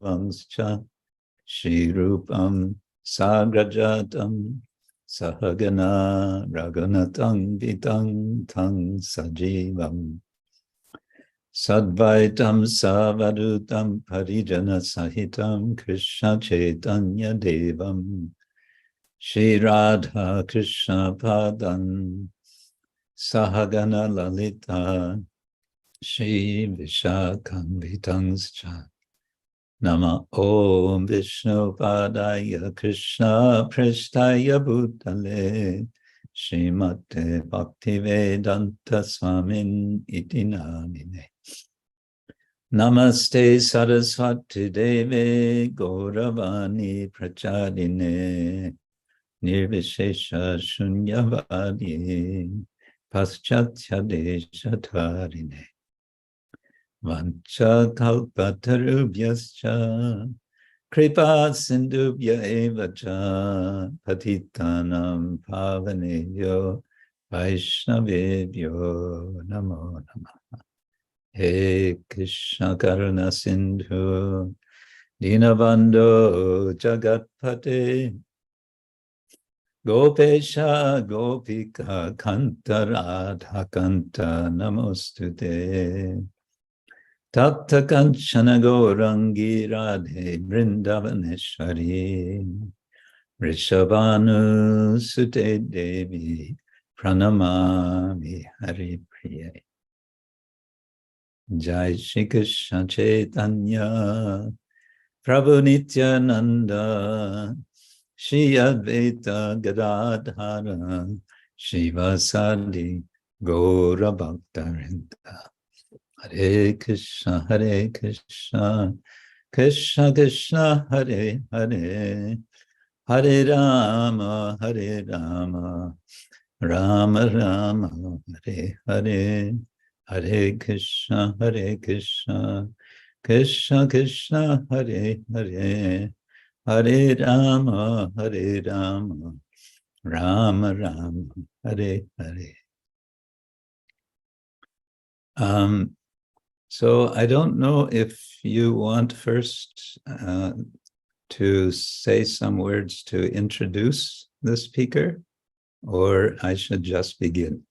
vanscha Shri Rupam Sagrajatam Sahagana Raghunatam Vitang Tang Sajivam Sadvaitam Savadutam Parijana Sahitam Krishna Chaitanya Devam Shri Radha Krishna Padam Sahagana Lalita Shri Vishakam Vitangscha Nama Om Vishnu Padaya Krishna Prestaya Bhutale Srimate Bhaktivedanta Swamin Iti Namine Namaste Saraswati Deve Gauravani Prachadine Nirvishesha Shunyavadi Paschatya Deshatarine Vancha kalpatarubhyascha kripa sindubhya evacha patitanam pavanebhyo vaishnavebhyo namo namaha. He Krishna karuna sindhu dinabandho jagatpate Gopesha gopika kanta radha kanta namostute Tapta kanchana gaurangi radhe vrindavaneshwari Rishabhanu sute devi pranamami haripriye Jai Shri Krishna Chaitanya Prabhu Nityananda Shri Advaita Gadadhara Shivasadi Gaura Bhaktarinda Hare Krishna Krishna Krishna Hare Hare Hare Rama Rama Rama Hare Hare Hare Krishna Krishna Krishna Hare Hare Hare Rama Rama Rama Hare Hare. So I don't know if you want first to say some words to introduce the speaker, or I should just begin.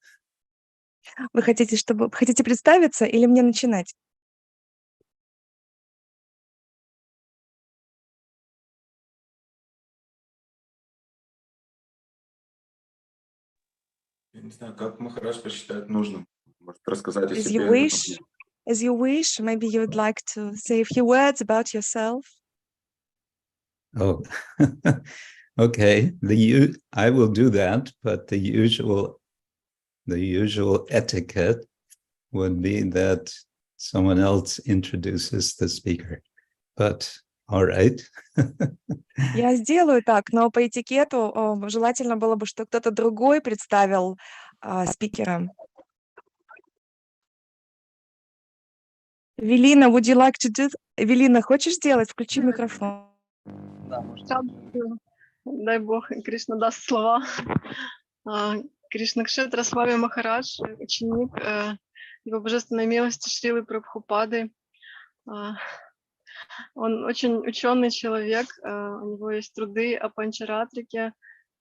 Вы хотите представиться или мне начинать? Я не знаю, как Махарадж посчитает нужным. Может рассказать о As себе. you wish, maybe you would like to say a few words about yourself. Oh, okay. I will do that, but the usual etiquette would be that someone else introduces the speaker. But all right. Я сделаю так, но по этикету желательно было бы, что кто-то другой представил спикера. Эвелина, would you like to do? Эвелина, хочешь сделать? Включи микрофон. Да, дай Бог, Кришна даст слова. Кришна Кшетра Свами Махарадж, ученик его божественной милости Шрилы Прабхупады. Он очень ученый человек, у него есть труды о панчаратрике,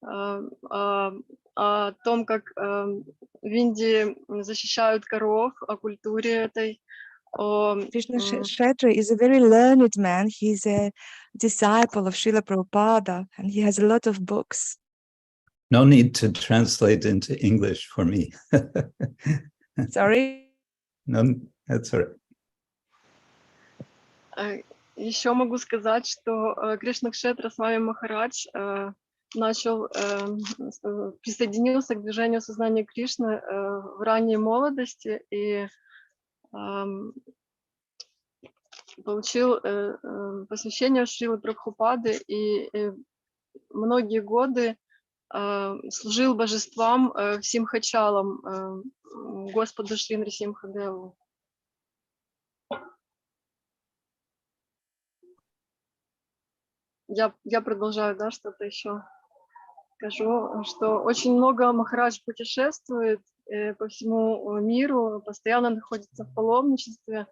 о том, как в Индии защищают коров, о культуре этой. Krishna Kshetra is a very learned man. He's a disciple of Srila Prabhupada, and he has a lot of books. No need to translate into English for me. Sorry? No, that's all right. Еще могу сказать, что Кришна Кшетра Свами Махарадж присоединился к движению сознания Кришны в ранней молодости и получил посвящение Шрилы Прабхупады и многие годы служил божествам Симхачалам, Господу Шри Нрисимхадеву. Я продолжаю, да, что-то еще скажу, что очень много Махарадж путешествует по всему миру, постоянно находится в паломничестве,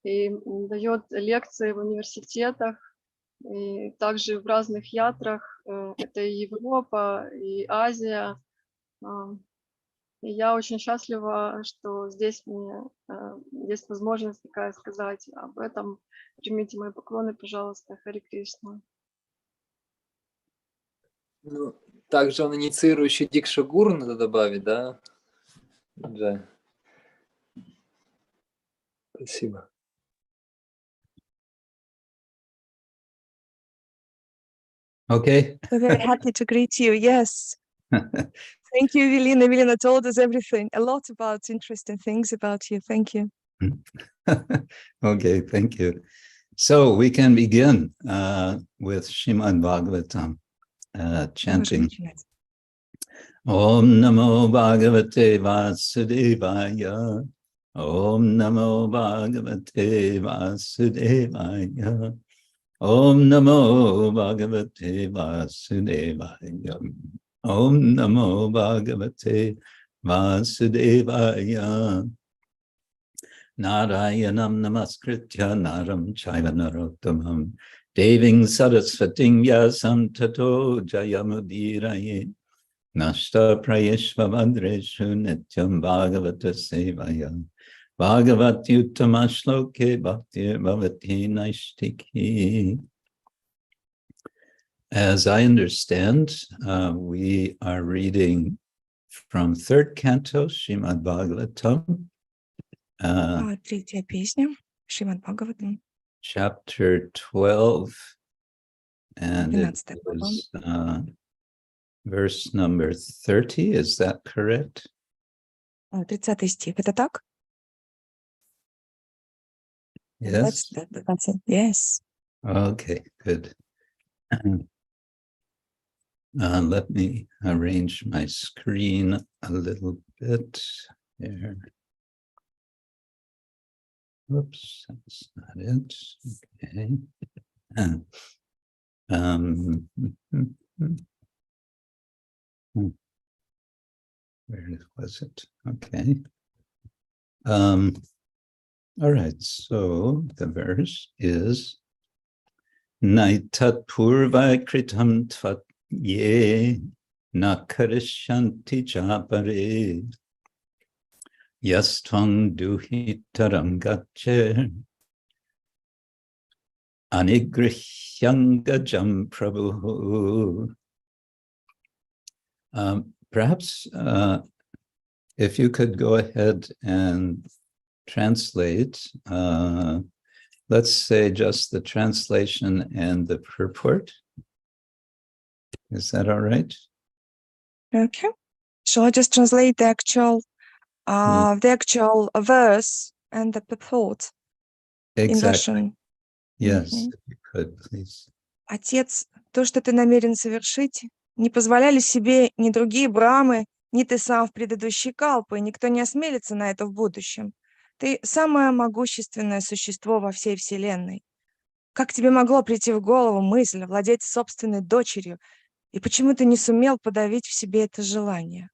и дает лекции в университетах, и также в разных ятрах. Это и Европа, и Азия. И я очень счастлива, что здесь мне есть возможность такая сказать об этом. Примите мои поклоны, пожалуйста. Хари Кришна. Ну, также он инициирующий дикша-гуру, надо добавить, да? Да. Спасибо. Okay. We're very happy to greet you. Yes. Thank you, Evelina. Evelina told us everything, a lot about interesting things about you. Thank you. Okay, thank you. So we can begin with Srimad-Bhagavatam, chanting. Om Namo Bhagavate Vasudevaya. Om Namo Bhagavate Vasudevaya. Om Namo Bhagavate Vasudevaya. Om Namo Bhagavate Vasudevaya. Narayanam Namaskritya Naram Chaiva Narottamam Deving Saraswating Vyasam Tato Jayamudiraye Nashta Prayeshvavadreshu Nityam Bhagavata Sevaya Bhagavati Uttamashloke Bhakti Bhavati Naishtiki. As I understand, we are reading from third canto, Srimad-Bhagavatam, Третья песня, Srimad-Bhagavatam, chapter 12, and it 12 глава. is verse number 30. Is that correct? 30 стих. Это так? Yes. That's it. Yes. Okay, good. Let me arrange my screen a little bit here. Whoops, that's not it. Okay. Where was it? Okay. All right, so the verse is naitat pūrvaiḥ kṛtaṁ tvat ye na kariṣyanti cāpare tvam duhitaram gaccher anigṛhyāṅgajaṁ prabhuḥ. Perhaps if you could go ahead and translate, let's say just the translation and the purport. Is that all right? Okay. Shall I just translate the actual verse and the purport in Exactly. Russian? Yes, Mhm. if you could, please. Отец, то, что ты намерен совершить, не позволяли себе ни другие брамы, ни ты сам в предыдущей калпы, и никто не осмелится на это в будущем. Ты самое могущественное существо во всей Вселенной. Как тебе могло прийти в голову мысль владеть собственной дочерью, и почему ты не сумел подавить в себе это желание?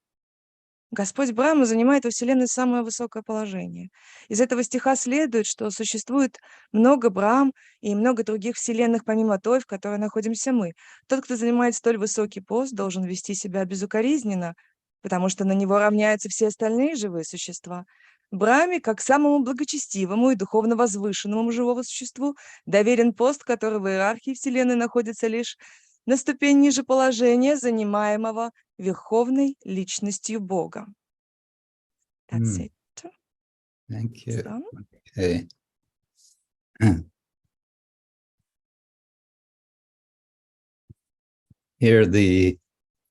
Господь Брахма занимает во Вселенной самое высокое положение. Из этого стиха следует, что существует много Брахм и много других вселенных, помимо той, в которой находимся мы. Тот, кто занимает столь высокий пост, должен вести себя безукоризненно, потому что на него равняются все остальные живые существа. Брахме, как самому благочестивому и духовно возвышенному живому существу, доверен пост, который в иерархии Вселенной находится лишь на ступень ниже положения, занимаемого верховной личностью Бога. That's it. Thank you. Done. Okay. Here the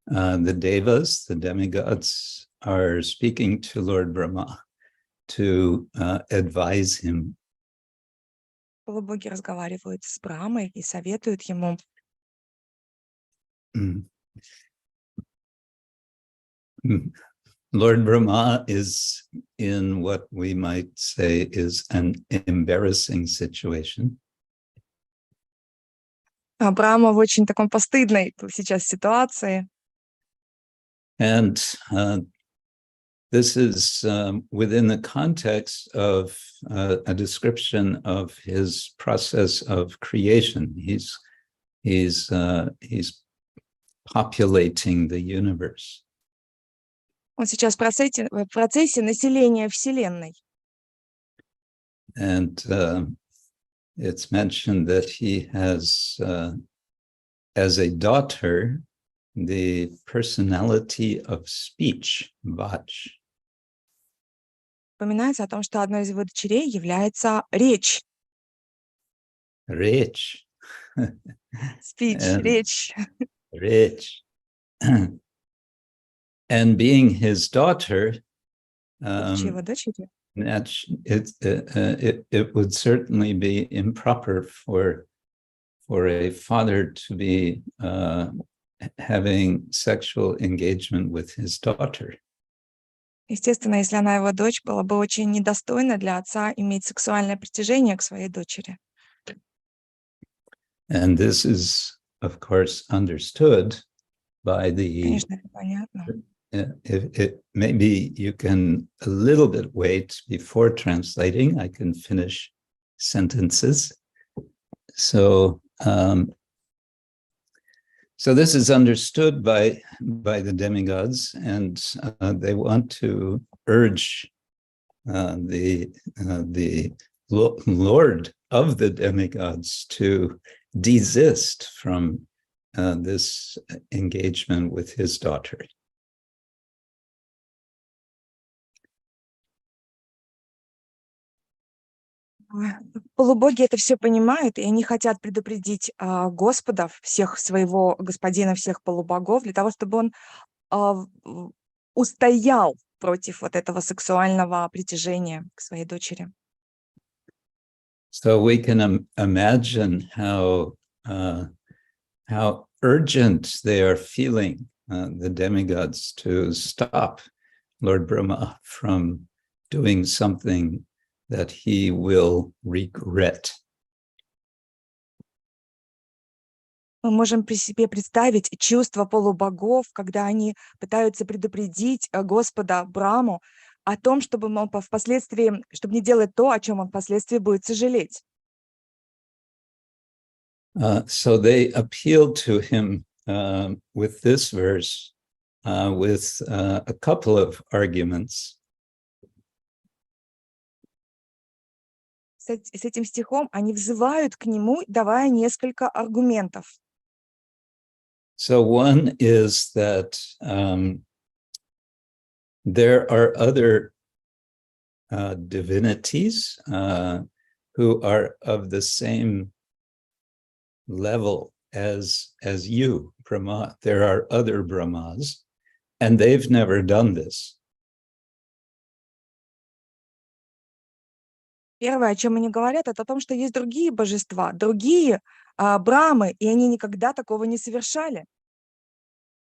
devas, the demigods, are speaking to Lord Brahma to advise him. Полубоги разговаривают с Брахмой и советуют ему. Lord Brahma is in what we might say is an embarrassing situation. Брахма в очень таком постыдной сейчас ситуации. And this is within the context of a description of his process of creation. He's populating the universe. Он сейчас в процессе населения Вселенной. And it's mentioned that he has, as a daughter, the personality of speech, tvad. Упоминается о том, что одной из его дочерей является речь. Rich. Speech, And- речь. Rich. And being his daughter, Будучи его дочерью, it would certainly be improper for a father to be having sexual engagement with his daughter. естественно, если она его дочь, было бы очень недостойно для отца иметь сексуальное притяжение к своей дочери. And this is, of course, understood by the Конечно, это понятно. maybe you can a little bit wait before translating. I can finish sentences. So this is understood by the demigods, and they want to urge the Lord of the demigods to desist from this engagement with his daughter. Полубоги это все понимают, и они хотят предупредить Господа, всех своего господина, всех полубогов, для того, чтобы он устоял против вот этого сексуального притяжения к своей дочери. So we can imagine how urgent they are feeling, the demigods, to stop Lord Brahma from doing something that he will regret. Мы можем при себе представить чувства полубогов, когда они пытаются предупредить Господа Браму о том, чтобы он впоследствии, чтобы не делать то, о чем он впоследствии будет сожалеть. So they appeal to him with this verse, with a couple of arguments. С этим стихом они взывают к нему, давая несколько аргументов. So one is that there are other divinities who are of the same level as you, Brahmā. There are other Brahmas, and they've never done this. Первое, о чем они говорят, это о том, что есть другие божества, другие брамы, и они никогда такого не совершали.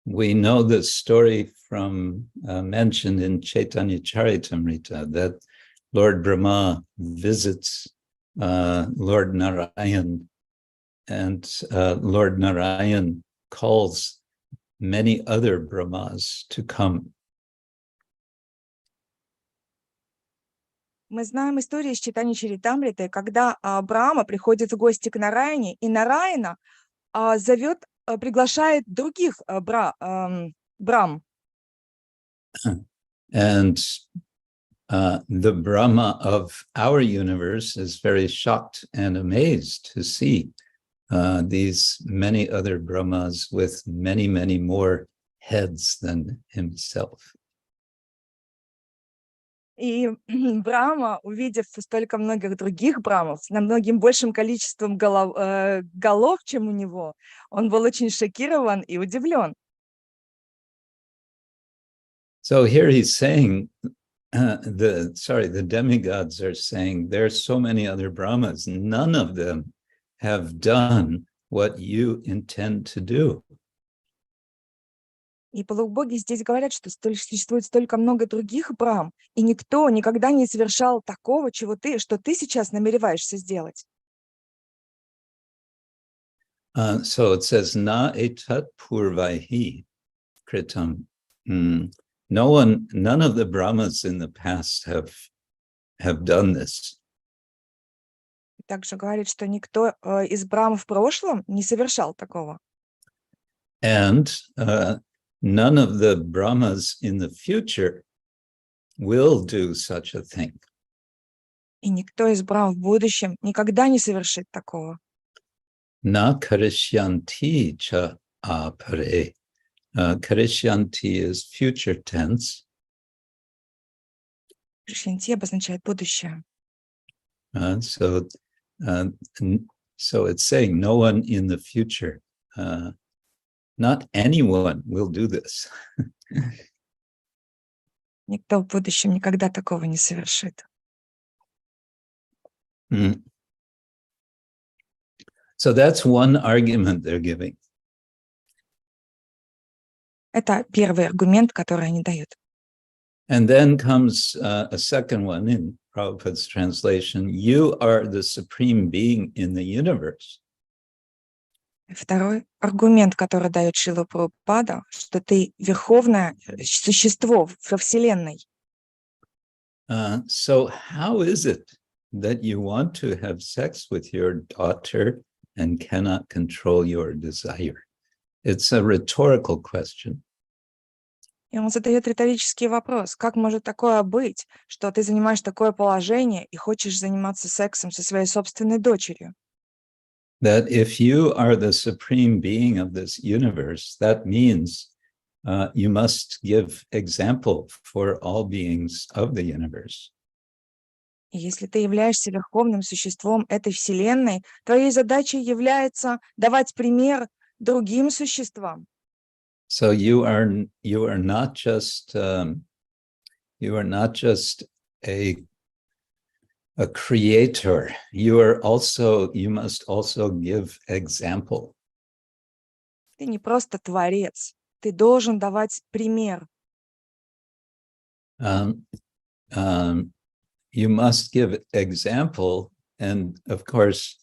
We know the story from mentioned in Chaitanya Charitamrita that Lord Brahma visits Lord Narayan, and Lord Narayan calls many other Brahmas to come. Мы знаем историю из Чайтаньи Чаритамриты, когда Брахма приходит в гости к Нараяне, и Нараяна приглашает других Брахм. And the Brahma of our universe is very shocked and amazed to see these many other Brahmas with many, many more heads than himself. И Брахма, увидев столько многих других брамов, с намногим большим количеством голов, чем у него, он был очень шокирован и удивлен. So here he's saying, the demigods are saying, there are so many other Brahmas, none of them have done what you intend to do. И полубоги здесь говорят, что существует столько много других брам, и никто никогда не совершал такого, что ты сейчас намереваешься сделать. So it says, na etat pūrvaiḥ kṛtam. none of the Brahmas in the past have done this. Также говорит, что никто из Брахм в прошлом не совершал такого. And none of the Brahmas in the future will do such a thing. И никто из Брахм в будущем никогда не совершит такого. Na kariṣyanti cha apare. Kariṣyanti is future tense. Kṛtaṁ обозначает будущее. So it's saying no one in the future, not anyone will do this. Никто в будущем никогда такого не совершит. So that's one argument they're giving. Это первый аргумент, который они дают. And then comes a second one in Prabhupada's translation. You are the supreme being in the universe. Второй аргумент, который дает Шрила Прабхупада, что ты верховное существо во Вселенной. So how is it that you want to have sex with your daughter and cannot control your desire? It's a rhetorical question. И он задает риторический вопрос. Как может такое быть, что ты занимаешь такое положение и хочешь заниматься сексом со своей собственной дочерью? That if you are the supreme being of this universe, that means you must give example for all beings of the universe. И если ты являешься верховным существом этой Вселенной, твоей задачей является давать пример другим существам. So you are not just a creator. You must also give example. Ты не просто творец, ты должен давать пример. You must give example, and of course,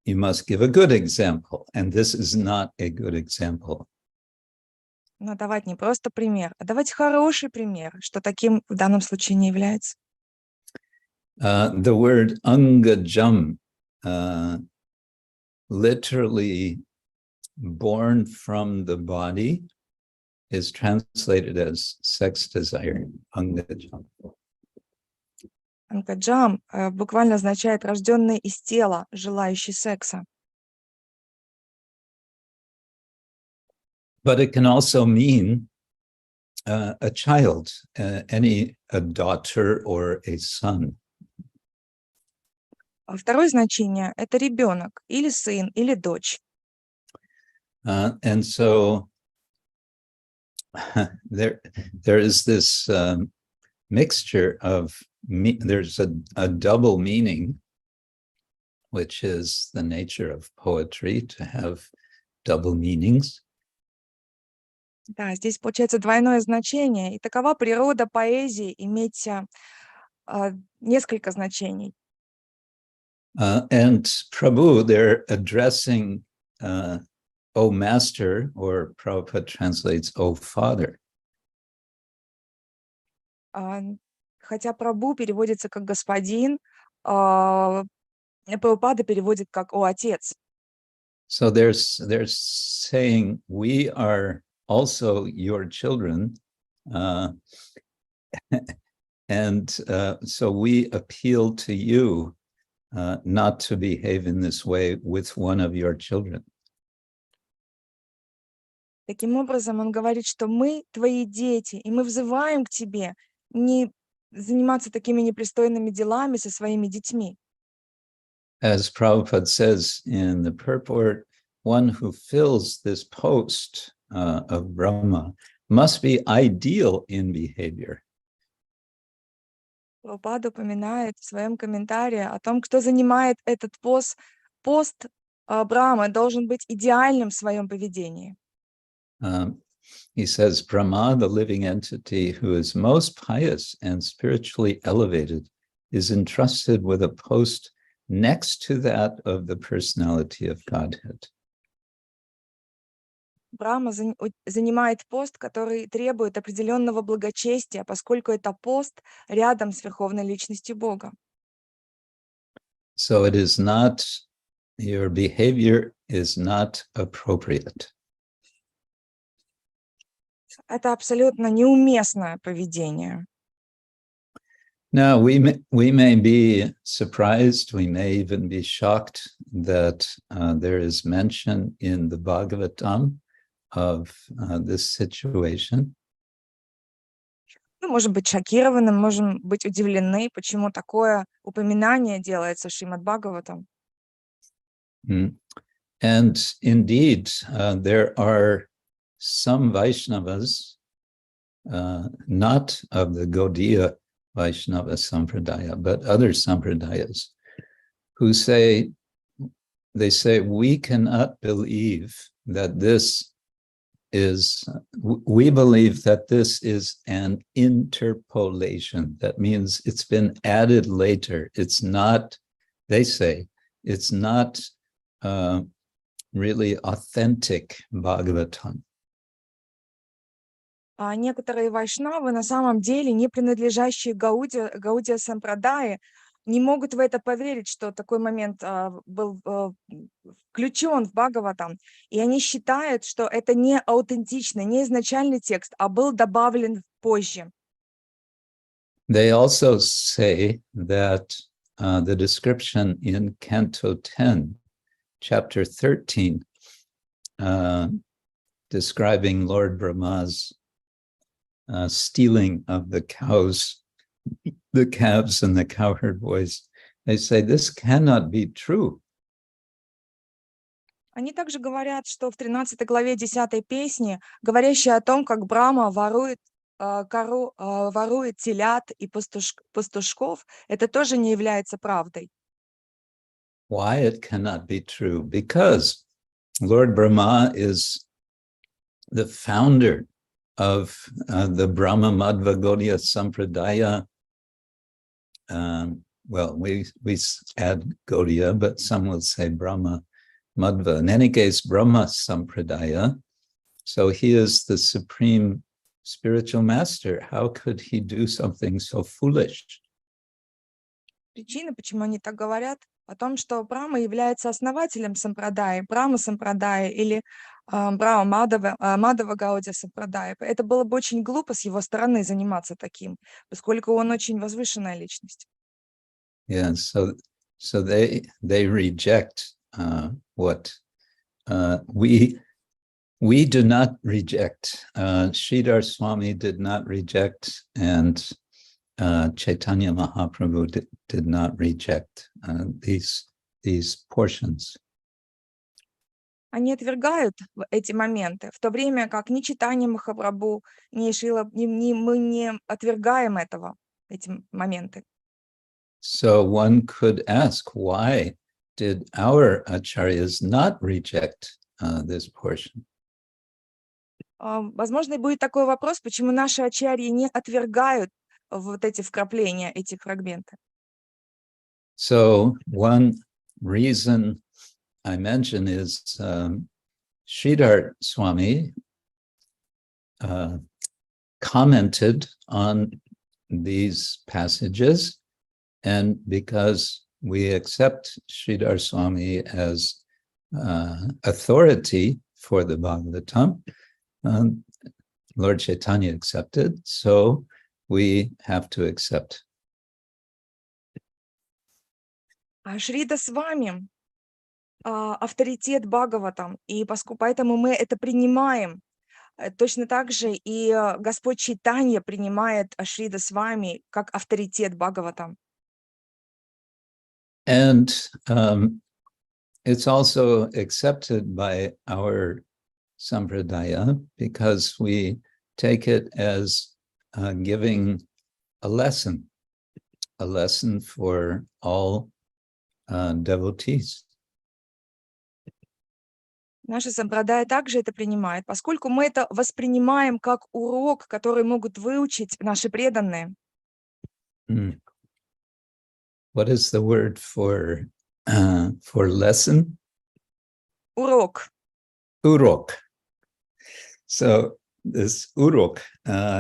you must give a good example. And this is not a good example. Но давать не просто пример, а давать хороший пример, что таким в данном случае не является. The word aṅgajam, literally born from the body, is translated as sex desire. Aṅgajam. Aṅgajam буквально означает рожденный из тела, желающий секса. But it can also mean a child, a daughter or a son. Второе значение – это ребенок, или сын, или дочь. And so there is this mixture of, there's a double meaning, which is the nature of poetry, to have double meanings. Да, здесь получается двойное значение, и такова природа поэзии иметь несколько значений. And Prabhu, they're addressing, O Master, or Prabhupada translates, O Father. Хотя Прабху переводится как господин, Прабхупада переводит как «О Отец». So they're saying, we are also your children, and so we appeal to you not to behave in this way with one of your children. Таким образом, он говорит, что мы твои дети, и мы взываем к тебе не заниматься такими непристойными делами со своими детьми. As Prabhupada says in the purport, one who fills this post of Brahmā must be ideal in behavior. Прабхупада упоминает в своем комментарии о том, кто занимает этот пост Брахмы, должен быть идеальным в своем поведении. He says, Brahmā, the living entity who is most pious and spiritually elevated, is entrusted with a post next to that of the personality of Godhead. Брахма занимает пост, который требует определенного благочестия, поскольку это пост рядом с Верховной Личностью Бога. So it is not, your behavior is not appropriate. Это абсолютно неуместное поведение. Now, we may be surprised, we may even be shocked that there is mention in the Bhagavatam of this situation. Мы можем быть шокированы, можем быть удивлены, почему такое упоминание делается в Шримад-Бхагаватам. And indeed, there are some Vaishnavas, not of the Gaudiya Vaishnava Sampradaya, but other Sampradayas, who say, they say, we cannot believe that this is, we believe that this is an interpolation. That means it's been added later. It's not, they say, it's not really authentic Bhagavatam. А некоторые вайшнавы, на самом деле не принадлежащие Гаудия Сампрадае, не могут в это поверить, что такой момент был включен в Бхагаватам. И они считают, что это не аутентичный, не изначальный текст, а был добавлен позже. They also say that the description in Canto 10, Chapter 13, describing Lord Brahma's stealing of the cows, the calves and the cowherd boys, they say this cannot be true. Они также говорят, что в 13 главе 10 песни, говорящей о том, как Брахма ворует телят и пастушков, это тоже не является правдой. Why it cannot be true? Because Lord Brahma is the founder of the Brahma Madhva Gaudiya Sampradaya. Well, we add Gaudiya, but some will say Brahma Madhva. In any case, Brahma Sampradaya. So he is the supreme spiritual master. How could he do something so foolish? Причина, почему они так говорят, о том, что Брахма является основателем Сампрадаи, Брахма Сампрадаи или Брахма Мадхава Гаудия Сампрадаи. Это было бы очень глупо с его стороны заниматься таким, поскольку он очень возвышенная личность. Yeah, so they reject what we do not reject. Sridhar Swami did not reject, and Chaitanya Mahaprabhu did not reject these portions. Они отвергают эти моменты, в то время как ни Чайтанья Махапрабху, ни мы не отвергаем эти моменты. So one could ask, why did our acharyas not reject this portion? Возможно, будет такой вопрос, почему наши ачарьи не отвергают вот эти вкрапления, эти фрагменты. So one reason I mention is Sridhar Swami commented on these passages, and because we accept Sridhar Swami as authority for the Bhagavatam, Lord Chaitanya accepted, so we have to accept. А Шрида с вами авторитет Бхагаватам, и поэтому мы это принимаем. Точно так же и Господь Чайтанья принимает Шрида с вами как авторитет Бхагаватам. And it's also accepted by our sampradaya because we take it as giving a lesson for all devotees. Наша сампрадая также это принимает, поскольку мы это воспринимаем как урок, который могут выучить наши преданные. What is the word for lesson? Урок. Urok. So this urok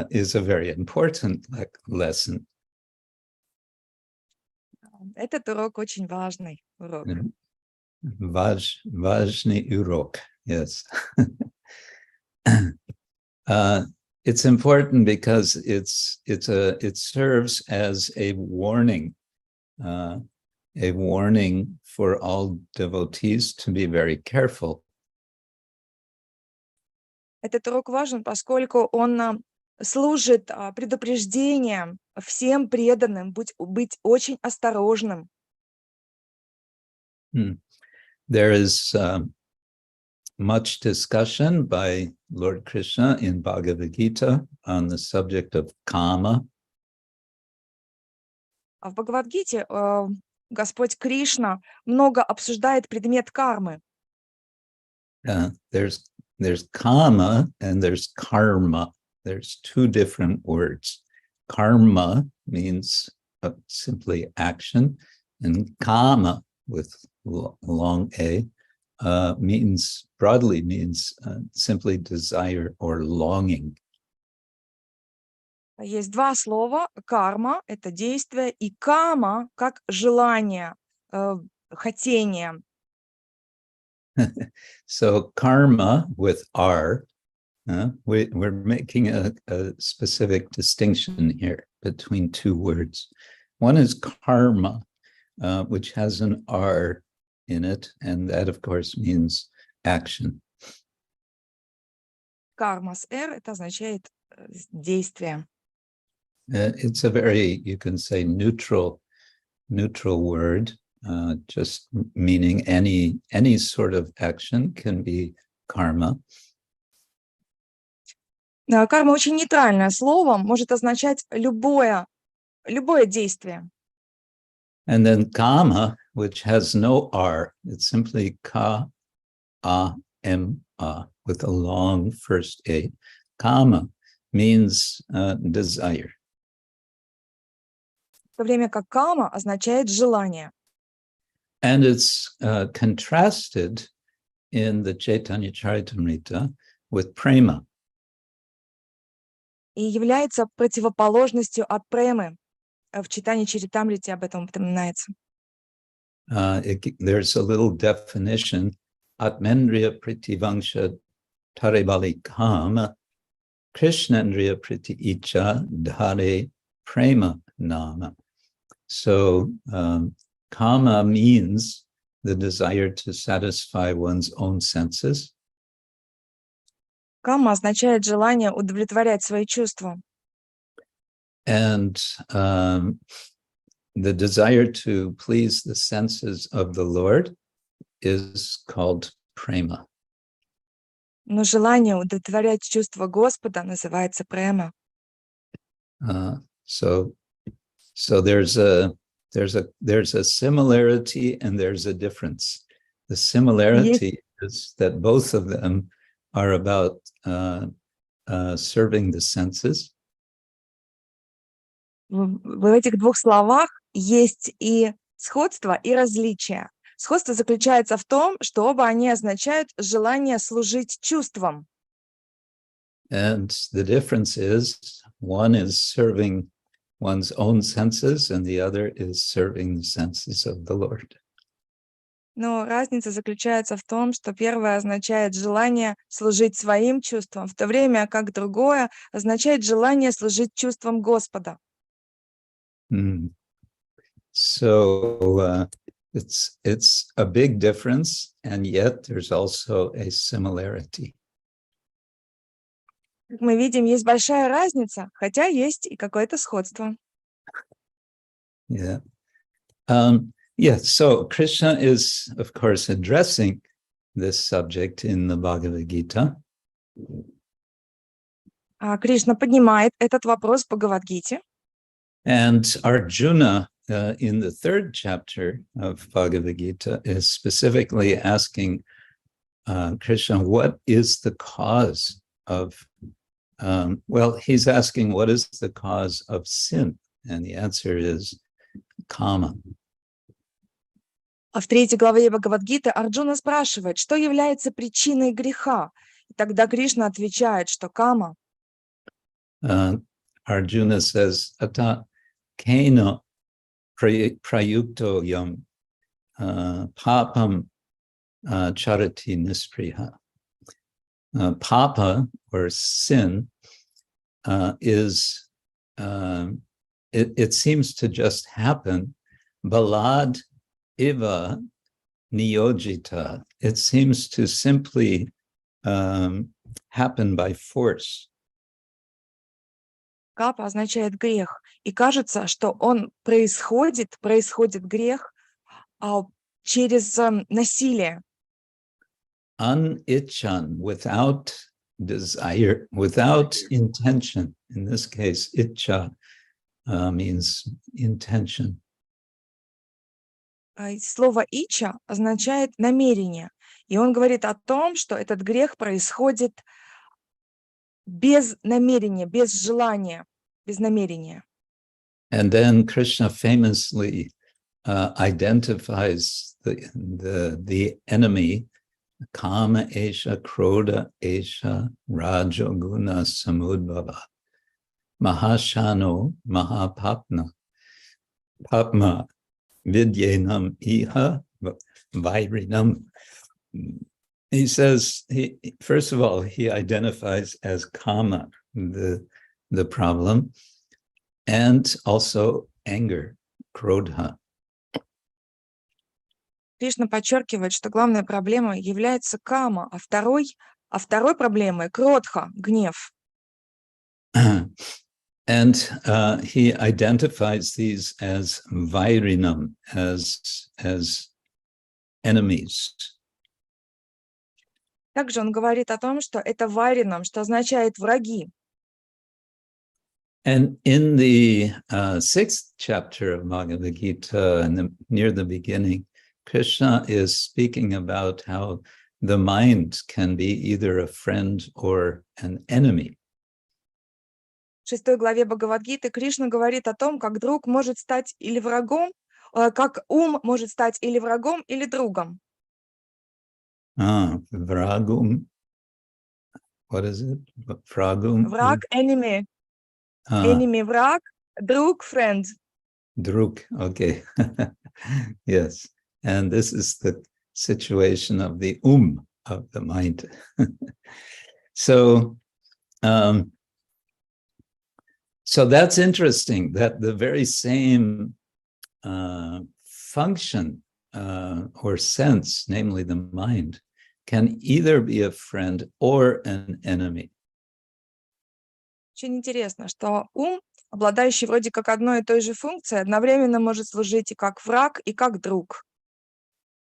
is a very important lesson. Этот урок очень важный урок. Важный урок, yes. It's important because it serves as a warning for all devotees to be very careful. Этот урок важен, поскольку он служит предупреждением всем преданным быть очень осторожным. There is much discussion by Lord Krishna in Bhagavad Gita on the subject of kama. А в Бхагавад-гите Господь Кришна много обсуждает предмет кармы. There's kama and there's karma. There's two different words. Karma means simply action, and kama with long A broadly means simply desire or longing. Есть два слова. Карма – это действие, и кама – как желание, хотение. So karma with R, we're making a specific distinction here between two words. One is karma, which has an R in it, and that, of course, means action. Карма с «р» – это означает действие. It's a very, you can say, neutral word, just meaning any sort of action can be karma. Карма очень нейтральное слово, может означать любое действие. And then kama, which has no R, it's simply ka-a-m-a with a long first A. Kama means desire. В то время как кама означает желание. And it's contrasted in the Chaitanya Charitamrita with prema. И является противоположностью от премы. В читании Чаритамрити об этом упоминается. There's a little definition. Atmendriya pritivangsha taribali kama krishnendriya priti icha dhare prema nama. So kama means the desire to satisfy one's own senses. Кама означает желание удовлетворять свои чувства. And the desire to please the senses of the Lord is called prema. Но желание удовлетворять чувства Господа называется према. So there's a similarity and there's a difference. The similarity is that both of them are about serving the senses. В этих двух словах есть и сходство, и различие. Сходство заключается в том, что оба они означают желание служить чувствам. And the difference is one is serving one's own senses and the other is serving the senses of the Lord. Но разница заключается в том, что первое означает желание служить своим чувствам, в то время как другое означает желание служить чувствам Господа. So it's a big difference, and yet there's also a similarity. Как мы видим, есть большая разница, хотя есть и какое-то сходство. Yeah. So Krishna is, of course, addressing this subject in the Bhagavad Gita. Кришна поднимает этот вопрос в Бхагавад-гите. And Arjuna, in the 3rd chapter of Bhagavad Gita, is specifically asking Krishna, what is the cause of, he's asking, what is the cause of sin? And the answer is kama. А в 3 главе Бхагавад-гиты Арджуна спрашивает, что является причиной греха. Тогда Кришна отвечает, что кама, Arjuna says, ata kena prayukto yam papam charati nispriha. Papa, or sin, is, it seems to just happen. Balad iva niyojita. It seems to simply happen by force. капа означает грех. И кажется, что он происходит грех через насилие. Unichan, without desire, without intention. In this case, icha means intention. Слово «ича» означает намерение. И он говорит о том, что этот грех происходит без намерения, без желания, без намерения. And then Krishna famously identifies the enemy, kama esha, krodha esha, rajoguna samudbhava, mahashano, mahapapna, papma, vidyenam iha, vairinam. He says, first of all, he identifies as kama, the problem, and also anger, krodha. Кришна подчеркивает, что главная проблема является кама, а второй проблемой кротха, гнев. And he identifies these as vairinam, as enemies. Также он говорит о том, что это вайринам, что означает враги. And in the 6th chapter of Bhagavad Gita, near the beginning, Krishna is speaking about how the mind can be either a friend or an enemy. В 6 главе Бхагавад-гиты Кришна говорит о том, как друг может стать или врагом, как ум может стать или врагом, или другом. Vragum. What is it? Vragum. Враг, enemy. Enemy, враг, друг, friend. Druk, okay. Yes. And this is the situation of the of the mind. So that's interesting, that the very same function or sense, namely the mind, can either be a friend or an enemy. Очень интересно, что ум, обладающий вроде как одной и той же функцией, одновременно может служить и как враг, и как друг.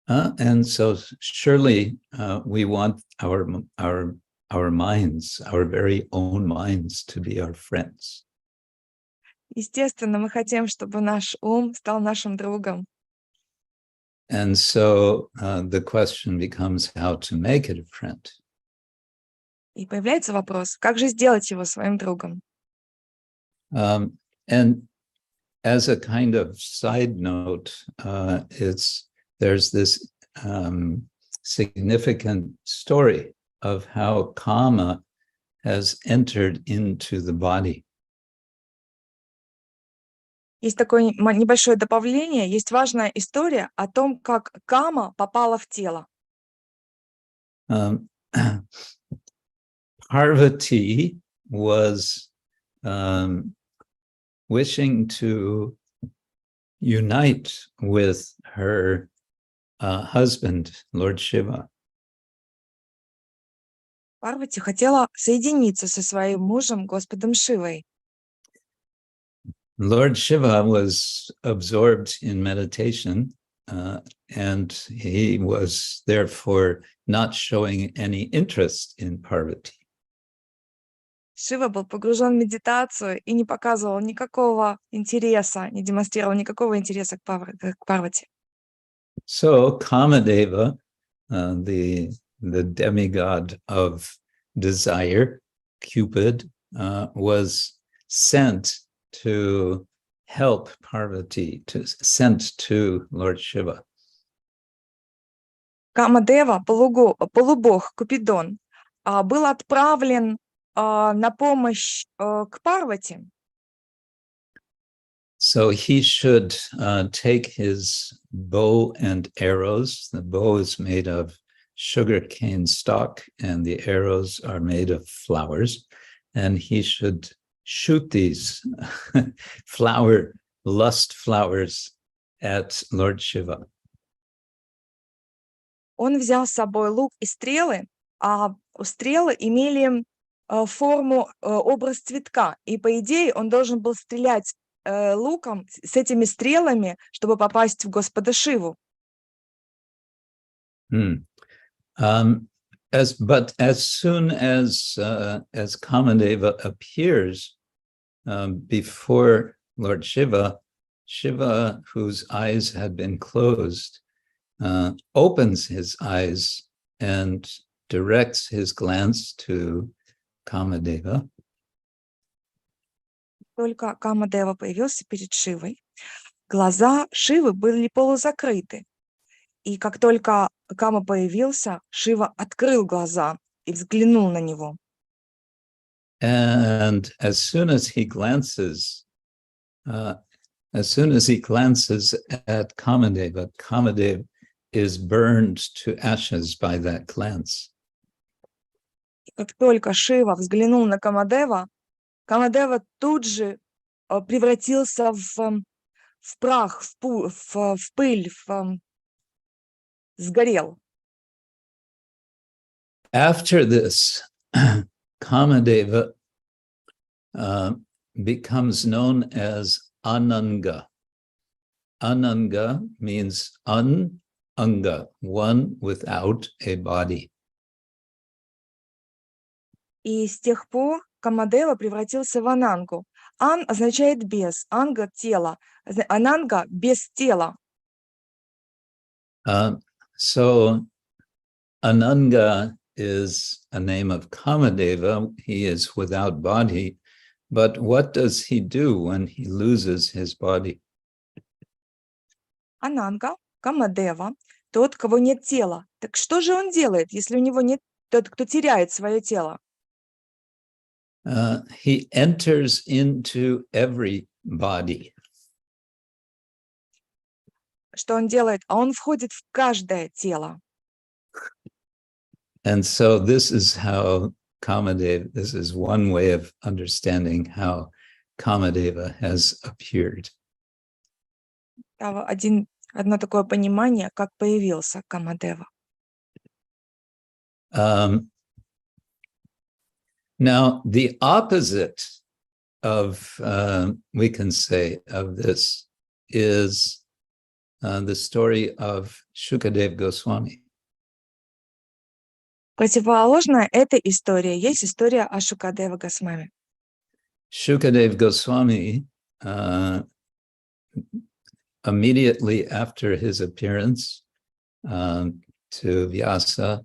And so surely we want our minds, our very own minds, to be our friends. Естественно, мы хотим, чтобы наш ум стал нашим другом. And so the question becomes how to make it a friend. И появляется вопрос, как же сделать его своим другом? And as a kind of side note, there's this significant story of how kama has entered into the body. Есть такое небольшое добавление, есть важная история о том, как кама попала в тело. Parvati was wishing to unite with her husband, Lord Shiva. Парвати хотела соединиться со своим мужем, Господом Шивой. Lord Shiva was absorbed in meditation, and he was therefore not showing any interest in Parvati. Шива был погружен в медитацию и не показывал никакого интереса, не демонстрировал никакого интереса к Парвати. So Kamadeva, the demigod of desire, Cupid, was sent to help Parvati, sent to Lord Shiva. Камадева, полубог Купидон, был отправлен на помощь к Парвати. So he should take his bow and arrows. The bow is made of sugarcane stalk and the arrows are made of flowers. And he should shoot these lust flowers at Lord Shiva. Он взял с собой лук и стрелы, а стрелы имели форму, образ цветка. И по идее он должен был стрелять луком с этими стрелами, чтобы попасть в Господа Шиву. But as soon as Kamadeva appears before Lord Shiva, Shiva, whose eyes had been closed, opens his eyes and directs his glance to Kamadeva. Только Камадева появился перед Шивой, глаза Шивы были полузакрыты. И как только Кама появился, Шива открыл глаза и взглянул на него. And as soon as he glances at Kamadeva, Kamadeva is burned to ashes by that glance. Как только Шива взглянул на Камадева, Камадева тут же превратился в прах, в пыль, сгорел. After this, Kamadeva becomes known as Ananga. Ananga means anga, one without a body. И с тех пор Камадева превратился в Анангу. Ан означает без, анга – тело, ананга – без тела. So Ananga is a name of Kamadeva. He is without body. But what does he do when he loses his body? Ананга, Камадева, тот, кого нет тела. Так что же он делает, если у него нет, тот, кто теряет свое тело? He enters into every body. Что он делает? А он входит в каждое тело. And so this is how Kamadeva, this is one way of understanding how Kamadeva has appeared. Одно такое понимание, как появился Камадева. Now, the opposite of, we can say, of this is the story of Shukadeva Goswami. Противоположная этой истории есть история о Шукадева Госвами. Shukadeva Goswami, immediately after his appearance to Vyasa,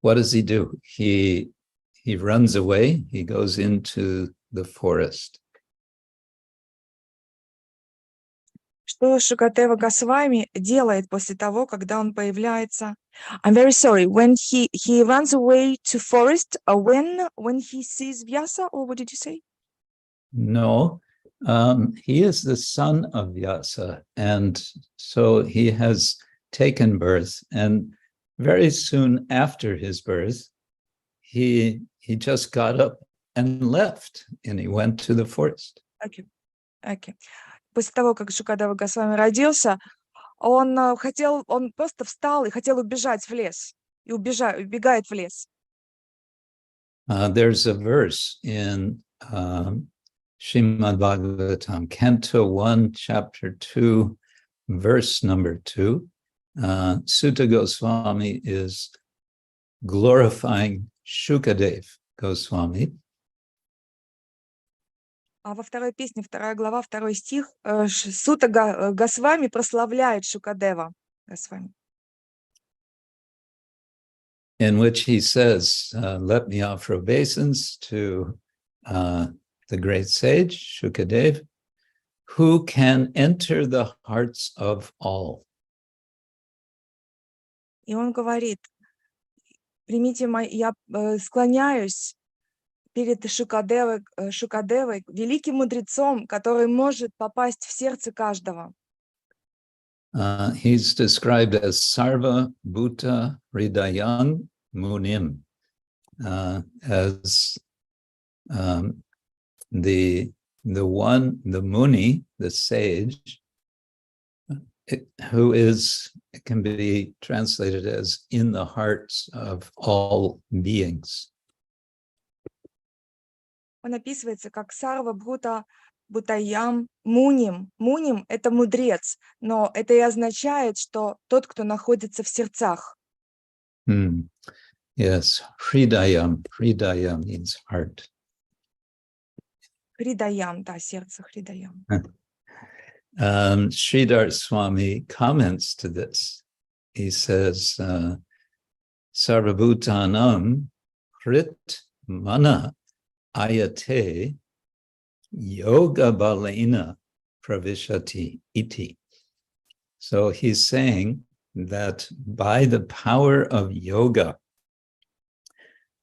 what does he do? He runs away, he goes into the forest. Что Шукадева Госвами делает после того, когда он появляется? I'm very sorry. When he runs away to forest, when he sees Vyasa, or what did you say? No, he is the son of Vyasa, and so he has taken birth. And very soon after his birth, he just got up and left, and he went to the forest. Okay. После того, как Шукадева Госвами родился, он просто встал и хотел убежать в лес, и убегает в лес. There's a verse in Srimad-Bhagavatam, Canto 1, Chapter 2, verse number 2. Sutta Goswami is glorifying Shukadeva Goswami. А во второй песне, 2 глава, 2 стих, Сута Госвами прославляет Шукадева Госвами. In which he says, let me offer obeisance to the great sage, Shukadeva, who can enter the hearts of all. И он говорит, Примите я склоняюсь перед Шукадевой, великим мудрецом, который может попасть в сердце каждого. He's described as Sarva Bhuta Hridayam Munim, as the Muni, the sage, who can be translated as in the hearts of all beings. Он описывается как Сарва Бхута Бхутаям Муним. Муним — это мудрец, но это и означает, что тот, кто находится в сердцах. Yes, Hridayam. Hridayam means heart. Хридаям, да, сердце Хридаям. Sridhar Swami comments to this. He says, Sarvabhutanam Hrit Mana Ayate Yoga Balena Pravishati Iti. So he's saying that by the power of yoga,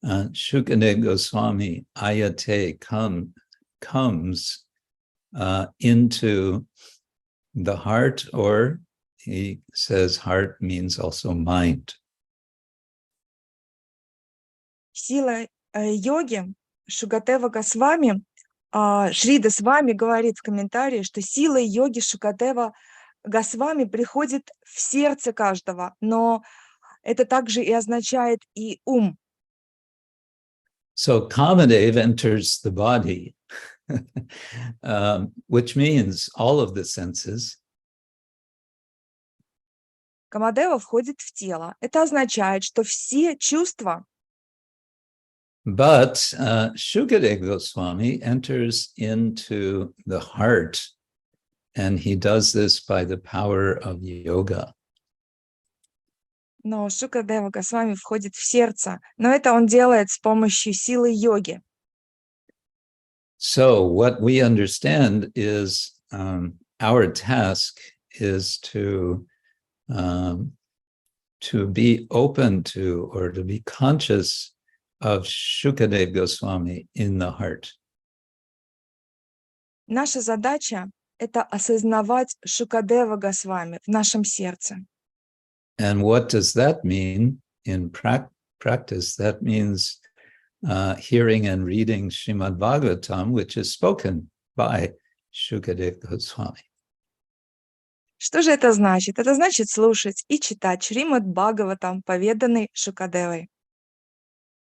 Shukadeva Goswami Ayate comes into the heart, or he says heart means also mind. Сила йоги Шукадева Госвами, Шрида Свами говорит в комментарии, что сила йоги Шукадева Госвами приходит в сердце каждого, но это также и означает и ум. So Kamadev enters the body, which means all of the senses. Камадева входит в тело. Это означает, что все чувства. But Shukadeva Goswami enters into the heart, and he does this by the power of yoga. Но Шукадева Госвами входит в сердце, но это он делает с помощью силы йоги. So what we understand is our task is to be open to, or to be conscious of Shukadeva Goswami in the heart. Наша задача — это осознавать Шукадева Госвами в нашем сердце. And what does that mean in practice? That means hearing and reading Srimad-Bhagavatam, which is spoken by Shukadeva Goswami. Что же это значит? Это значит слушать и читать Сримад-Бхагаватам, поведанный Шукадевой.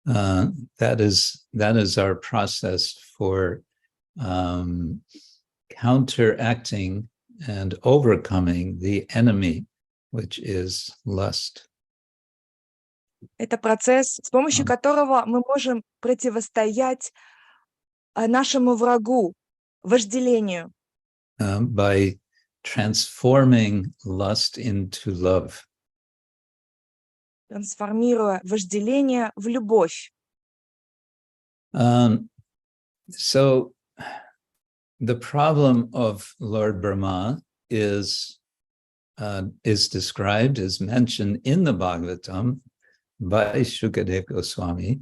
That is our process for counteracting and overcoming the enemy, which is lust. Это процесс, с помощью которого мы можем противостоять нашему врагу, вожделению. By transforming lust into love. Трансформируя вожделение в любовь. So the problem of Lord Brahmā is described, is mentioned in the Bhagavatam by Shukadeva Goswami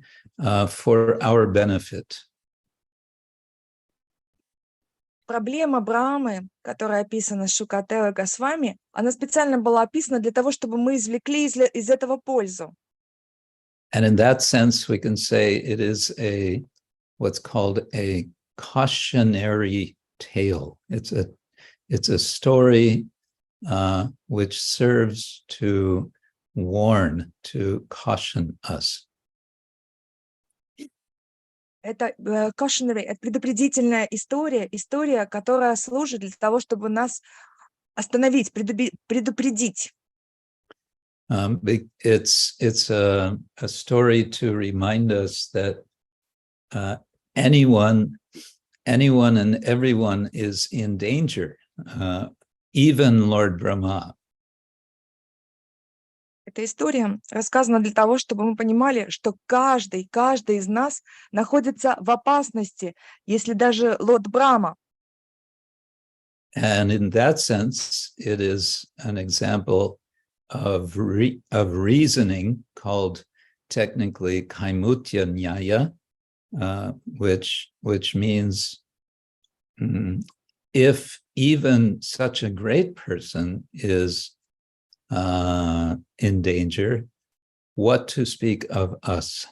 for our benefit. Проблема Брахмы, которая описана Шукадевой Госвами, она специально была описана для того, чтобы мы извлекли из этого пользу. And in that sense, we can say it is what's called a cautionary tale. It's a story which serves to warn, to caution us. Это cautionary, это предупредительная история, которая служит для того, чтобы нас остановить, предупредить. It's a story to remind us that anyone and everyone is in danger, even Lord Brahmā. Эта история рассказана для того, чтобы мы понимали, что каждый из нас находится в опасности, если даже Лорд Брахма. And in that sense, it is an example of reasoning called technically kaimutya nyaya, which means if even such a great person is in danger, what to speak of us?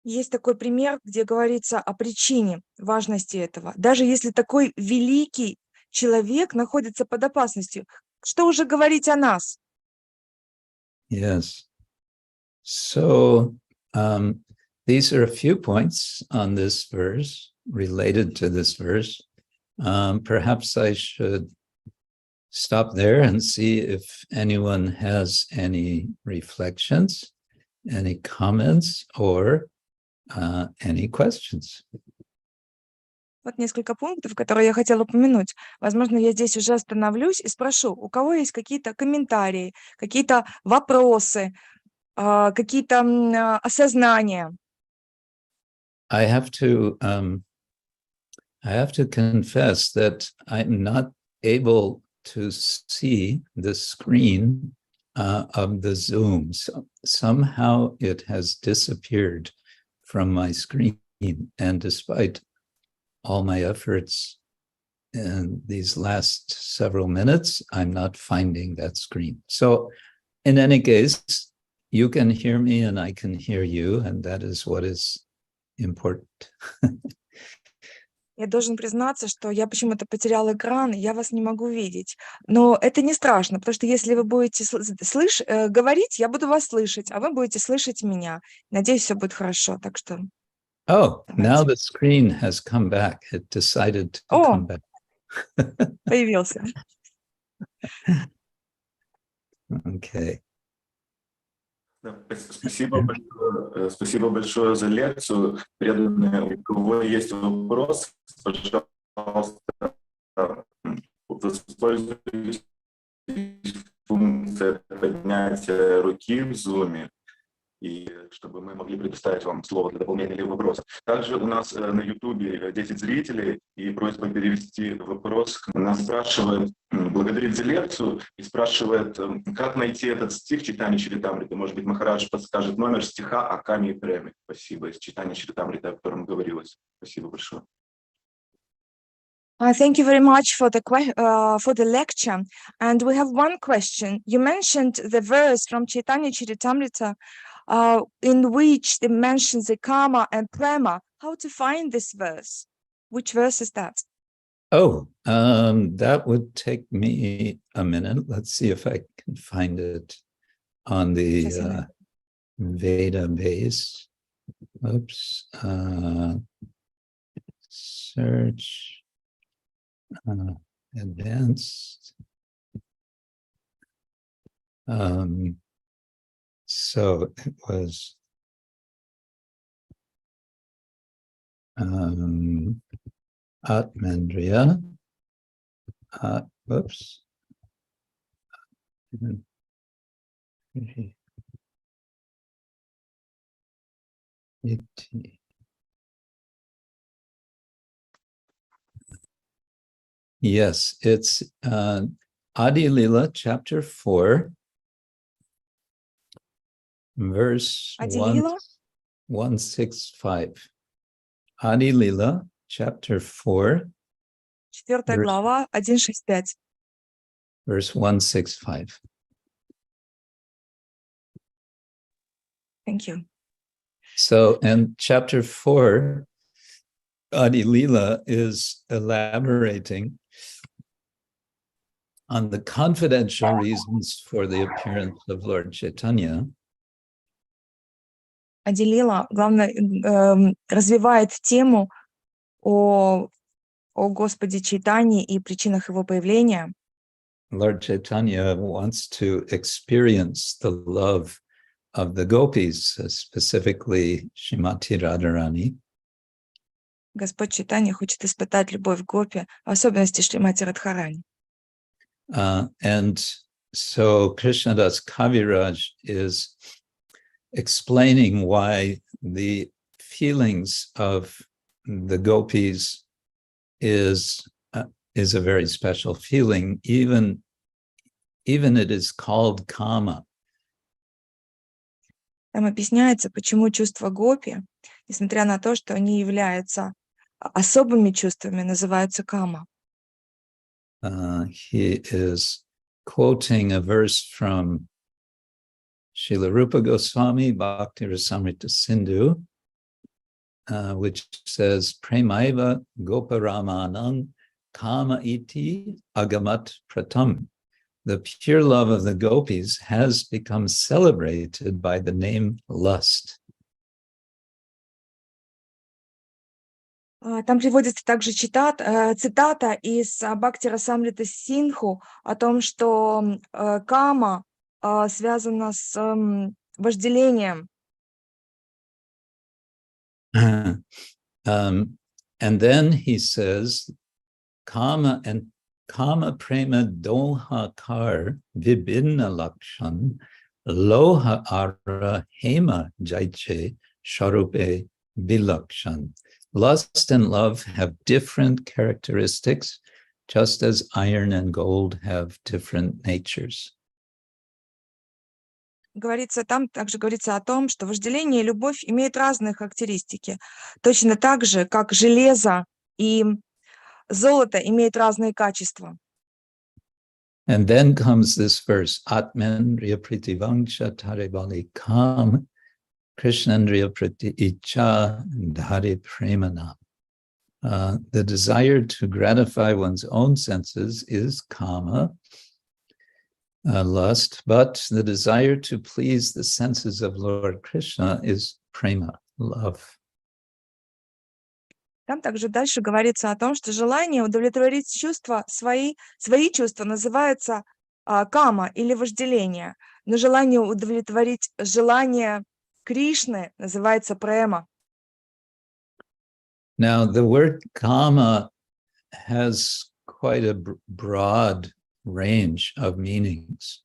Есть такой пример, где говорится о причине важности этого. Даже если такой великий человек находится под опасностью, что уже говорить о нас? Yes. So these are a few points on this verse, related to this verse. Perhaps I should stop there and see if anyone has any reflections, any comments, or any questions. Вот несколько пунктов, которые я хотела упомянуть. Возможно, я здесь уже остановлюсь и спрошу, у кого есть какие-то комментарии, какие-то вопросы, какие-то осознания. I have to confess that I'm not able to see the screen of the Zoom. So somehow it has disappeared from my screen, and despite all my efforts in these last several minutes, I'm not finding that screen. So in any case, you can hear me and I can hear you, and that is what is important. Я должен признаться, что я почему-то потерял экран, я вас не могу видеть. Но это не страшно, потому что если вы будете говорить, я буду вас слышать, а вы будете слышать меня. Надеюсь, все будет хорошо. Так что... Oh, now the screen has come back. It decided to come back. Появился. Okay. Спасибо большое за лекцию. Преданные, у кого есть вопрос, пожалуйста, воспользуйтесь функцией поднятия руки в Zoom, и чтобы мы могли предоставить вам слово для дополнения или вопроса. Также у нас на YouTube 10 зрителей, и просьба перевести вопрос. Нас спрашивает, благодарит за лекцию, и спрашивает, как найти этот стих читания Чаритамриты. Может быть, Махарадж подскажет номер стиха о Каме и Преме. Спасибо, из читания Чаритамриты, о котором говорилось. Спасибо большое. Thank you very much for the lecture. And we have one question. You mentioned the verse from Chaitanya Charitamrita in which it mentions the karma and prema. How to find this verse? Which verse is that? Oh, that would take me a minute. Let's see if I can find it on the Veda base. Oops. Search. Advanced. So it was Atmandriya. Whoops. Yes, it's Adi Lila, chapter 4, verse 165. Adi Lila, chapter 4, 4 глава, 1.6.5. Verse 165. Thank you. So, and chapter 4, Adi Lila is elaborating on the confidential reasons for the appearance of Lord Chaitanya. Ади Лила, главное, развивает тему о Господе Чайтанье и причинах его появления. Lord Chaitanya wants to experience the love of the gopis, specifically Srimati Radharani. Господь Чайтанья хочет испытать любовь гопи, в особенности Шримати Радхарани. And so Krishnadas Kaviraj is explaining why the feelings of the gopis is a very special feeling. Even it is called kama, Там объясняется, почему чувства гопи, несмотря на то, что они являются особыми чувствами, называются кама. He is quoting a verse from Srila Rupa Goswami, Bhakti Rasamrita Sindhu, which says, Premaiva Goparamanang Kama iti agamat kṛtam. The pure love of the gopis has become celebrated by the name lust. Там приводится также цитата из Бхакти Расамриты Синдху о том, что кама связана с вожделением. And then he says, Kama prema dohakar vibhinna lakshan loha ara hema jaiche sharupe vilakshan. Lust and love have different characteristics, just as iron and gold have different natures. Там также говорится о том, что вожделение и любовь имеют разные характеристики, точно так же, как железо и золото имеют разные качества. And then comes this verse, Atmendriya pritivangsha taribali kam, Krishnandriya priti icha dhari premana. The desire to gratify one's own senses is kama, lust, but the desire to please the senses of Lord Krishna is prema, love. Там также дальше говорится о том, что желание удовлетворить чувства, свои чувства называется кама или вожделение, но желание удовлетворить желание Кришны называется према. Now, the word kama has quite a broad range of meanings.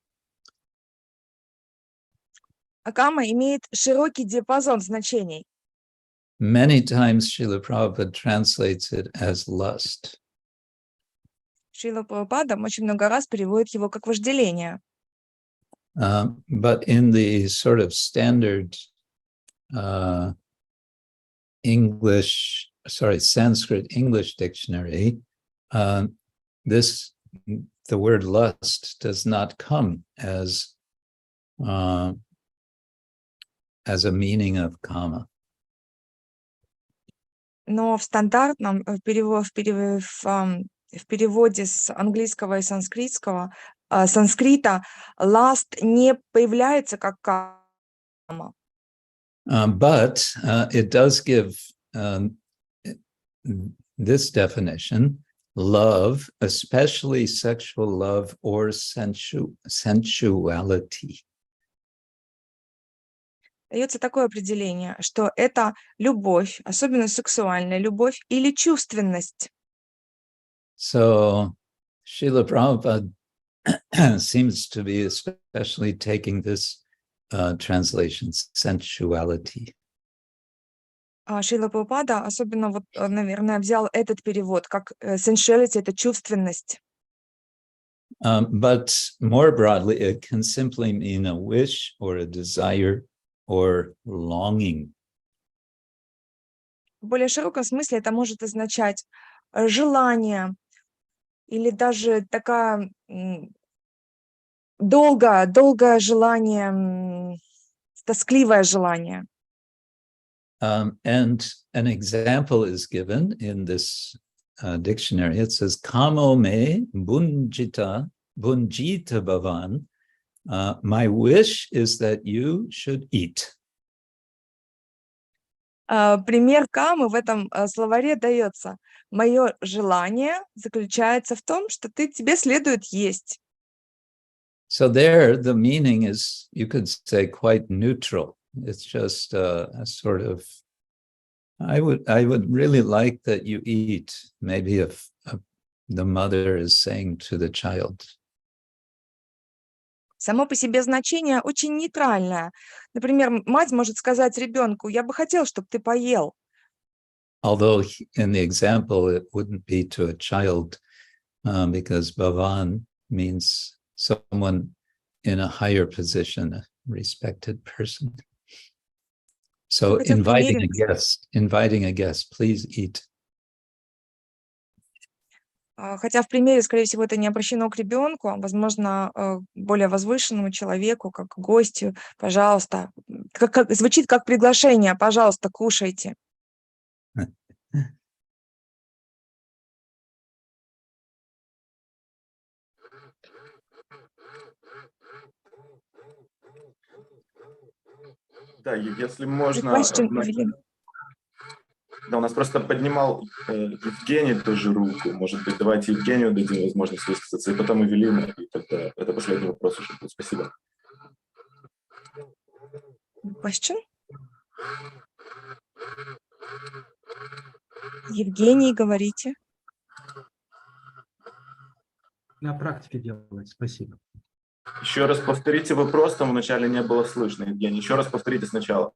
Кама имеет широкий диапазон значений. Many times Srila Prabhupada translates it as lust. Шрила Прабхупада очень много раз переводит его как вожделение. But in the sort of standard Sanskrit English dictionary, the word lust does not come as a meaning of kama. Но в стандартном в переводе с английского и санскрита lust не появляется как кама. But it does give this definition, love, especially sexual love or sensuality. Дается такое определение, что это любовь, особенно сексуальная любовь или чувственность. So Srila Prabhupada seems to be especially taking this translation, sensuality. Шрила Прабхупада особенно, наверное, взял этот перевод, как sensuality — это чувственность. But more broadly, it can simply mean a wish or a desire or longing. В более широком смысле это может означать желание или даже такое долгое желание, тоскливое желание. And an example is given in this dictionary. It says, Kamo me bunjita bhavan. My wish is that you should eat. Пример камы в этом словаре дается. Мое желание заключается в том, что тебе следует есть. So there, the meaning is, you could say, quite neutral. It's just a sort of, I would really like that you eat. Maybe if the mother is saying to the child. Само по себе значение очень нейтральное. Например, мать может сказать ребенку: я бы хотел, чтобы ты поел. Although in the example, it wouldn't be to a child because bhavan means someone in a higher position, a respected person. So Хотя в inviting примере, a guest, please eat. хотя в примере, скорее всего, это не обращено к ребенку, а, возможно, более возвышенному человеку, как к гостю. Пожалуйста, звучит как приглашение. Пожалуйста, кушайте. Да, если можно, Question, Evelyn. да, у нас просто поднимал Евгений тоже руку. Может быть, давайте Евгению дадим возможность высказаться, и потом Эвелина, и тогда это последний вопрос уже будет. Спасибо. Question? Евгений, говорите. На практике делать. Спасибо. Еще раз повторите вопрос, там вначале не было слышно, Евгений. Еще раз повторите сначала.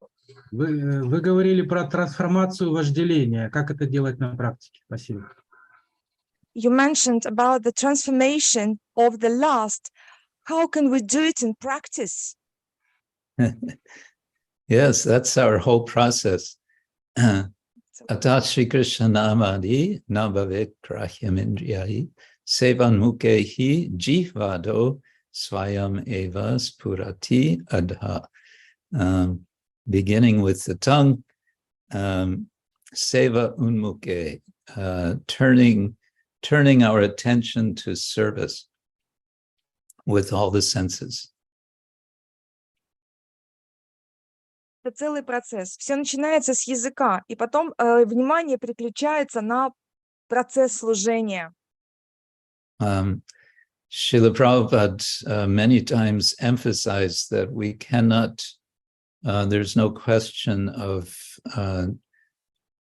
Вы говорили про трансформацию вожделения. Как это делать на практике? Спасибо. You mentioned about the transformation of the lust. How can we do it in practice? Yes, that's our whole process. Atat Shri Krishna namadi nabhavet grahyam indriyahi sevan mukehi jihvado swayam eva spurati adha. Beginning with the tongue, seva unmuke, turning our attention to service with all the senses. Это целый процесс. Все начинается с языка, и потом внимание переключается на процесс служения. Srila Prabhupada many times emphasized that we cannot, there's no question of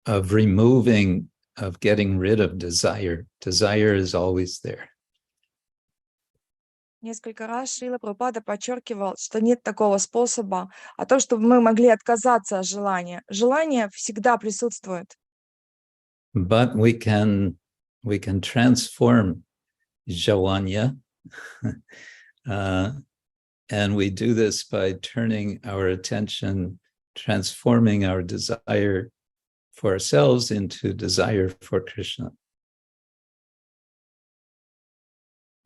removing, of getting rid of desire. Desire is always there. Несколько раз Шрила Прабхупада подчеркивал, что нет такого способа, а то, чтобы мы могли отказаться от желания. Желание всегда присутствует. But we can transform jawanya, and we do this by turning our attention, transforming our desire for ourselves into desire for Krishna.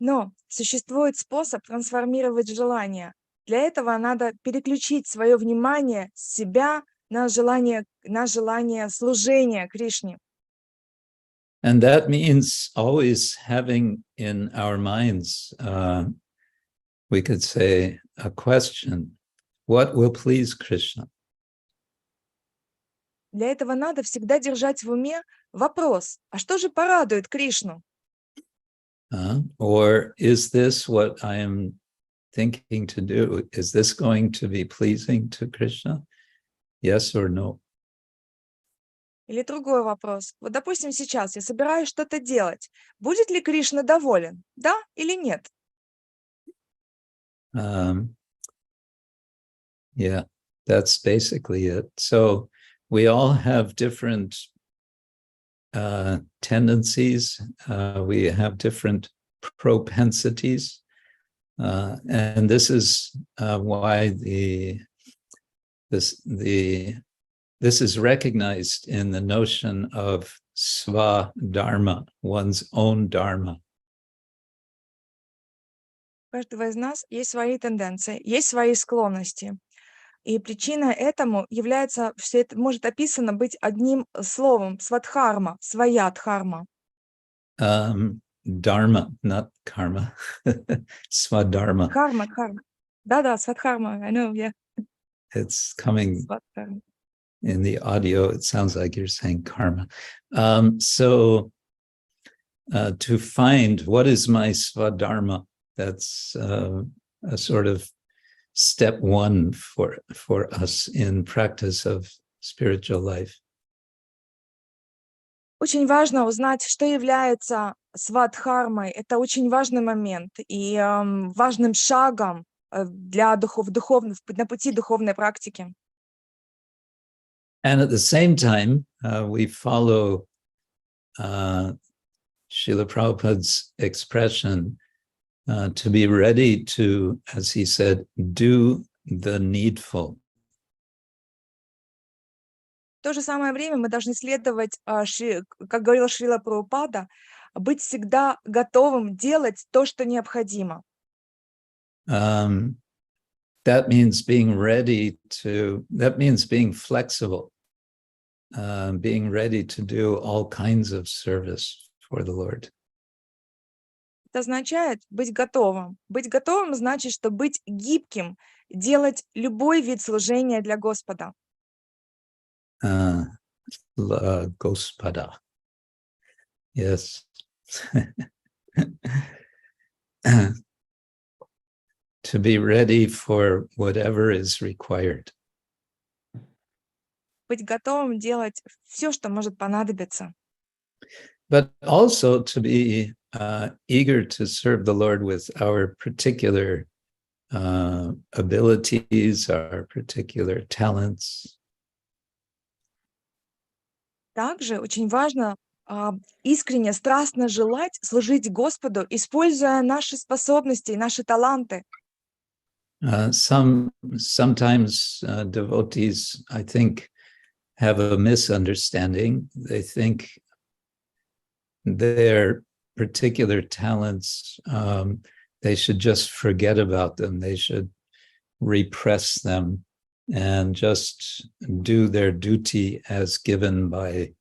Но существует способ трансформировать желание. Для этого надо переключить свое внимание с себя на желание служения Кришне. And that means always having in our minds, we could say, a question: what will please Krishna? Для этого надо всегда держать в уме вопрос: а что же порадует Кришну? Or is this what I am thinking to do? Is this going to be pleasing to Krishna? Yes or no? Или другой вопрос. Вот, допустим, сейчас я собираюсь что-то делать. Будет ли Кришна доволен? Да или нет? Yeah, that's basically it. So we all have different tendencies. We have different propensities. And this is why this is recognized in the notion of sva-dharma, one's own dharma. У каждого из нас есть свои тенденции, есть свои склонности. И причиной этому является, все это может описано быть одним словом: свадхарма, своя дхарма. Dharma, not karma. Swadharma. Дхарма. Да-да, свадхарма, I know, yeah. It's coming Свадхарма. in the audio, it sounds like you're saying karma. So to find what is my swadharma, that's a sort of step one for us in practice of spiritual life. Очень важно узнать, что является свадхармой. Это очень важный момент и важным шагом для на пути духовной практики. And at the same time, we follow Srila Prabhupada's expression to be ready to, as he said, do the needful. В то же самое время мы должны следовать, как говорил Шрила Прабхупада, быть всегда готовым делать то, что необходимо. That means being flexible, being ready to do all kinds of service for the Lord. Это означает быть готовым. Быть готовым значит, что быть гибким, делать любой вид служения для Господа. Gospoda. Yes. To be ready for whatever is required. Быть готовым делать все, что может понадобиться. But also to be eager to serve the Lord with our particular abilities, our particular talents. Также очень важно искренне, страстно желать служить Господу, используя наши способности и наши таланты. Sometimes devotees, I think, have a misunderstanding. They think their particular talents, they should just forget about them. They should repress them and just do their duty as given by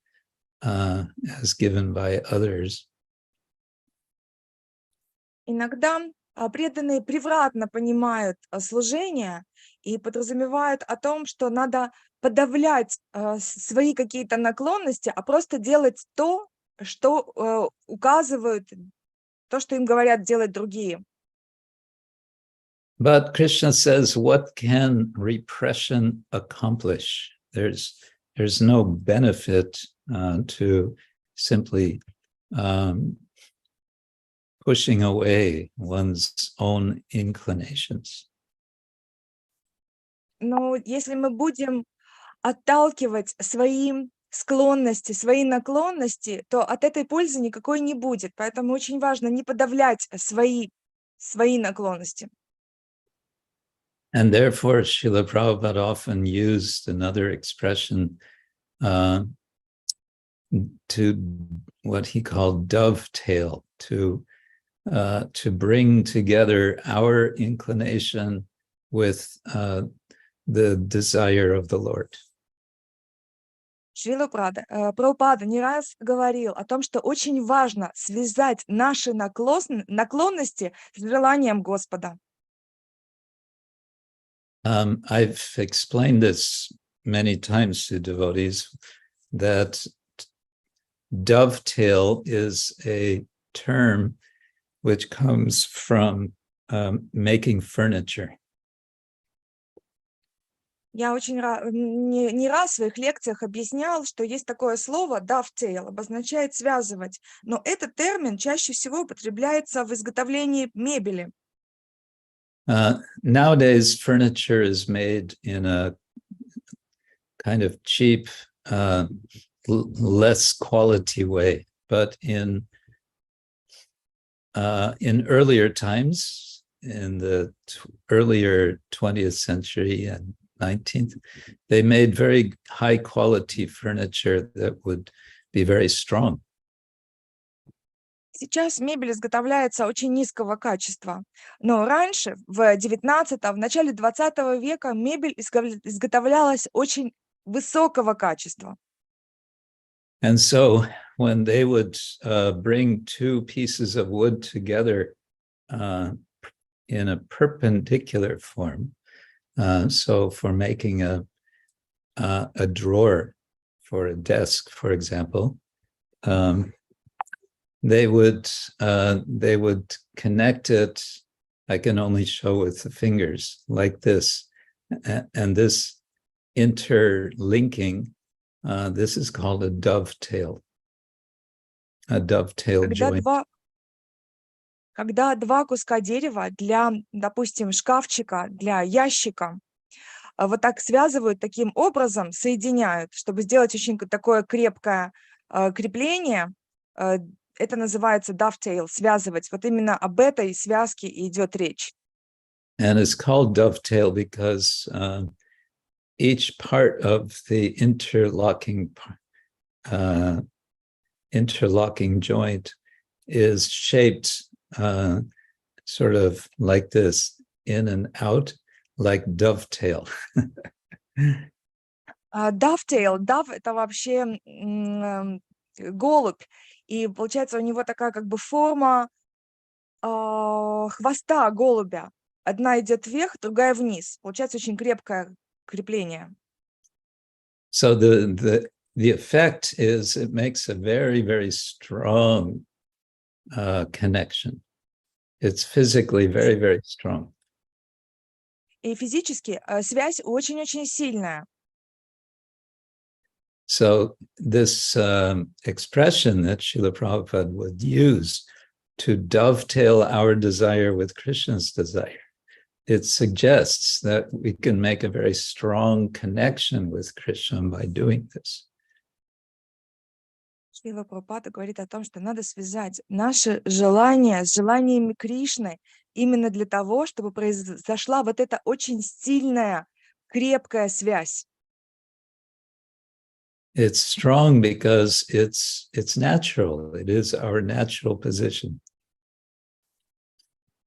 others. Иногда преданные превратно понимают служение и подразумевают о том, что надо подавлять свои какие-то наклонности, а просто делать то, что указывают, то, что им говорят делать другие. But Krishna says, what can repression accomplish? There's no benefit to simply pushing away one's own inclinations. Но если мы будем отталкивать свои склонности, свои наклонности, то от этой пользы никакой не будет. Поэтому очень важно не подавлять свои наклонности. And therefore, Srila Prabhupada often used another expression to what he called dovetail, to bring together our inclination with the desire of the Lord. Шрила Прабхупада не раз говорил о том, что очень важно связать наши наклонности с желанием Господа. I've explained this many times to devotees that dovetail is a term which comes from making furniture. Я не раз в своих лекциях объяснял, что есть такое слово dovetail, обозначает связывать, но этот термин чаще всего употребляется в изготовлении мебели. Nowadays, furniture is made in a kind of cheap, less quality way, but in earlier times, in the earlier 20th century and 19th, they made very high quality furniture that would be very strong. Сейчас мебель изготовляется очень низкого качества, но раньше, в 19-м, в начале 20 века, мебель изготовлялась очень высокого качества. And so when they would bring two pieces of wood together in a perpendicular form, so for making a drawer for a desk, for example, they would connect it. I can only show with the fingers like this, and this interlinking, this is called a dovetail joint. Когда два куска дерева для, допустим, шкафчика, для ящика, вот так связывают, таким образом соединяют, чтобы сделать очень такое крепкое крепление, это называется dovetail, связывать. Вот именно об этой связке идет речь. And it's called dovetail because each part of the interlocking joint is shaped sort of like this, in and out, like dovetail. Dovetail, dove — это вообще голубь, и получается у него такая как бы форма хвоста голубя. Одна идет вверх, другая вниз. Получается очень крепкое крепление. So the effect is it makes a very, very strong connection. It's physically very, very strong. И физически связь очень-очень сильная. So this expression that Srila Prabhupada would use to dovetail our desire with Krishna's desire, it suggests that we can make a very strong connection with Krishna by doing this. Шрила Прабхупада говорит о том, что надо связать наши желания с желаниями Кришны именно для того, чтобы произошла вот эта очень сильная, крепкая связь. It's strong because it's natural. It is our natural position.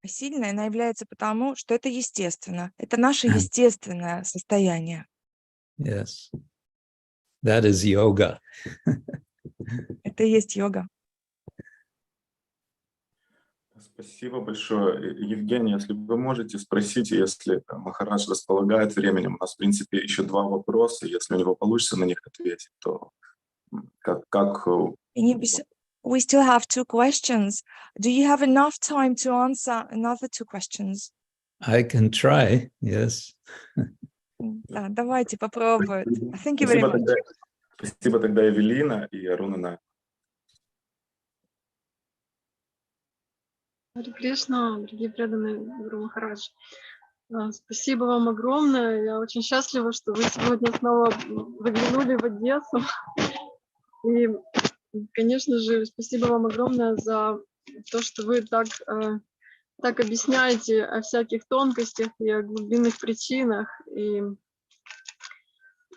Сильная она является потому, что это естественно. Это наше естественное состояние. Yes. That is yoga. Это и есть йога. Спасибо большое. Евгений, если вы можете спросить, если Махарадж располагает временем, у нас, в принципе, еще 2 вопроса, если у него получится на них ответить, то как... We still have 2 questions. Do you have enough time to answer another 2 questions? I can try, yes. Да, давайте попробуем. Thank you very much. Спасибо тогда Эвелина и Аруна. Харе Кришна, дорогие преданные Гуру Махарадж. Спасибо вам огромное. Я очень счастлива, что вы сегодня снова заглянули в Одессу. И, конечно же, спасибо вам огромное за то, что вы так объясняете о всяких тонкостях и о глубинных причинах. И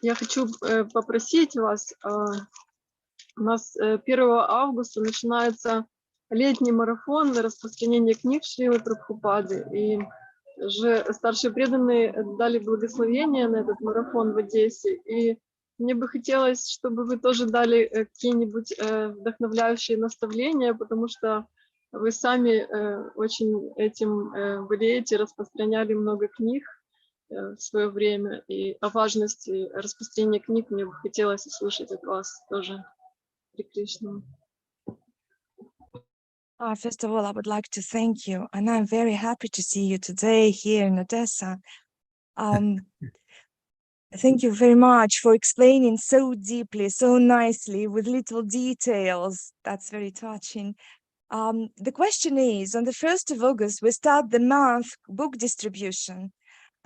я хочу попросить вас, у нас 1 августа начинается летний марафон на распространение книг Шрилы Прабхупады. И уже старшие преданные дали благословение на этот марафон в Одессе. И мне бы хотелось, чтобы вы тоже дали какие-нибудь вдохновляющие наставления, потому что вы сами очень этим болеете, распространяли много книг в свое время. И о важности распространения книг мне бы хотелось услышать от вас тоже. Харе Кришна. First of all, I would like to thank you, and I'm very happy to see you today here in Odessa. Thank you very much for explaining so deeply, so nicely, with little details. That's very touching. The question is, on the 1st of August, we start the month book distribution.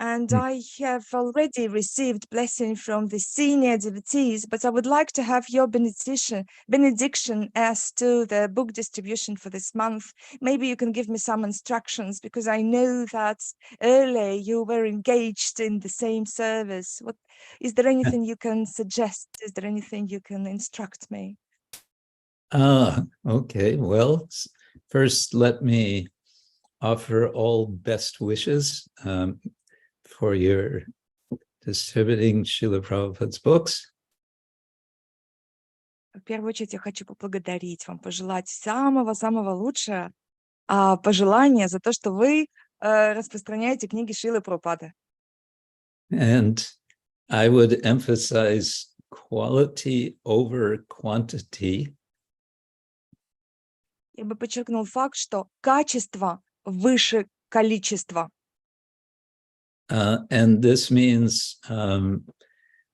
And I have already received blessing from the senior devotees, but I would like to have your benediction as to the book distribution for this month. Maybe you can give me some instructions, because I know that earlier you were engaged in the same service. Is there anything you can suggest? Is there anything you can instruct me? Okay. Well, first let me offer all best wishes for your distributing Srila Prabhupada's books. В первую очередь я хочу поблагодарить вам, пожелать самого-самого лучшего пожелания за то, что вы распространяете книги Шрилы Прабхупады. And I would emphasize quality over quantity. Я бы подчеркнул факт, что качество выше количества. And this means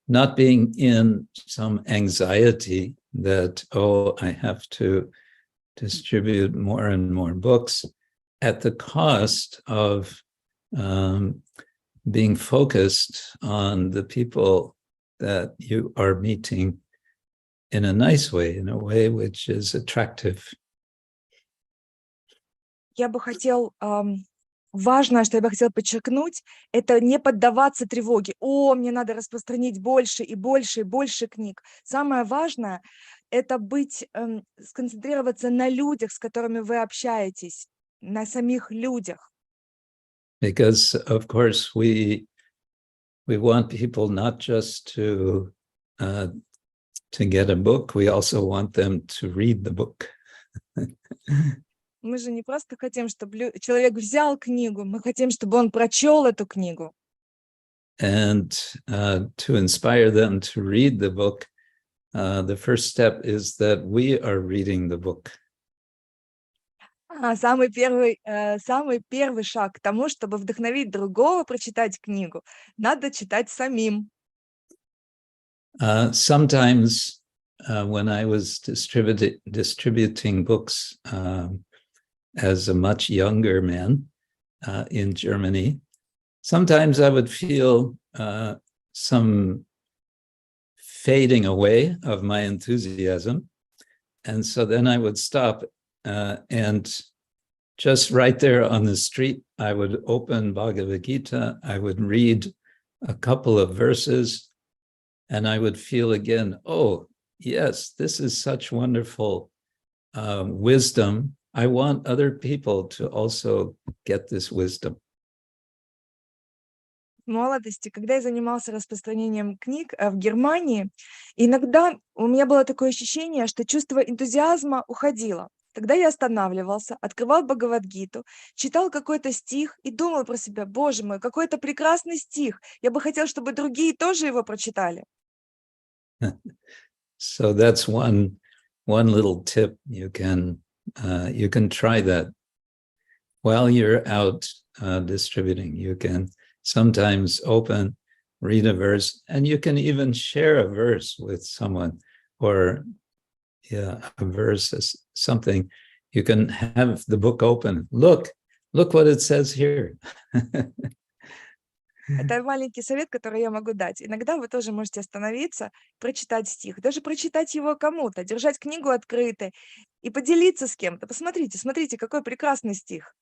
not being in some anxiety that, I have to distribute more and more books at the cost of being focused on the people that you are meeting in a nice way, in a way which is attractive. Я бы хотел важное, что я бы хотела подчеркнуть, это не поддаваться тревоге. О, мне надо распространить больше и больше и больше книг. Самое важное – это сконцентрироваться на людях, с которыми вы общаетесь, на самих людях. Because, of course, we want people not just to get a book, we also want them to read the book. Мы же не просто хотим, чтобы человек взял книгу, мы хотим, чтобы он прочел эту книгу. And to inspire them to read the book, the first step is that we are reading the book. Самый первый шаг к тому, чтобы вдохновить другого прочитать книгу, надо читать самим. Sometimes when I was distributing books as a much younger man in Germany, sometimes I would feel some fading away of my enthusiasm. And so then I would stop and just right there on the street, I would open Bhagavad Gita, I would read a couple of verses, and I would feel again, oh, yes, this is such wonderful wisdom. I want other people to also get this wisdom. В молодости, когда я занимался распространением книг в Германии, иногда у меня было такое ощущение, что чувство энтузиазма уходило. Тогда я останавливался, открывал Бхагавад-гиту, читал какой-то стих и думал про себя: боже мой, какой это прекрасный стих, я бы хотел, чтобы другие тоже его прочитали. So that's one little tip. You can try that while you're out distributing. You can sometimes open, read a verse, and you can even share a verse with someone, or a verse is something. You can have the book open. Look what it says here. Это маленький совет, который я могу дать. Иногда вы тоже можете остановиться, прочитать стих, даже прочитать его кому-то, держать книгу открытой и поделиться с кем-то. Посмотрите, смотрите, какой прекрасный стих.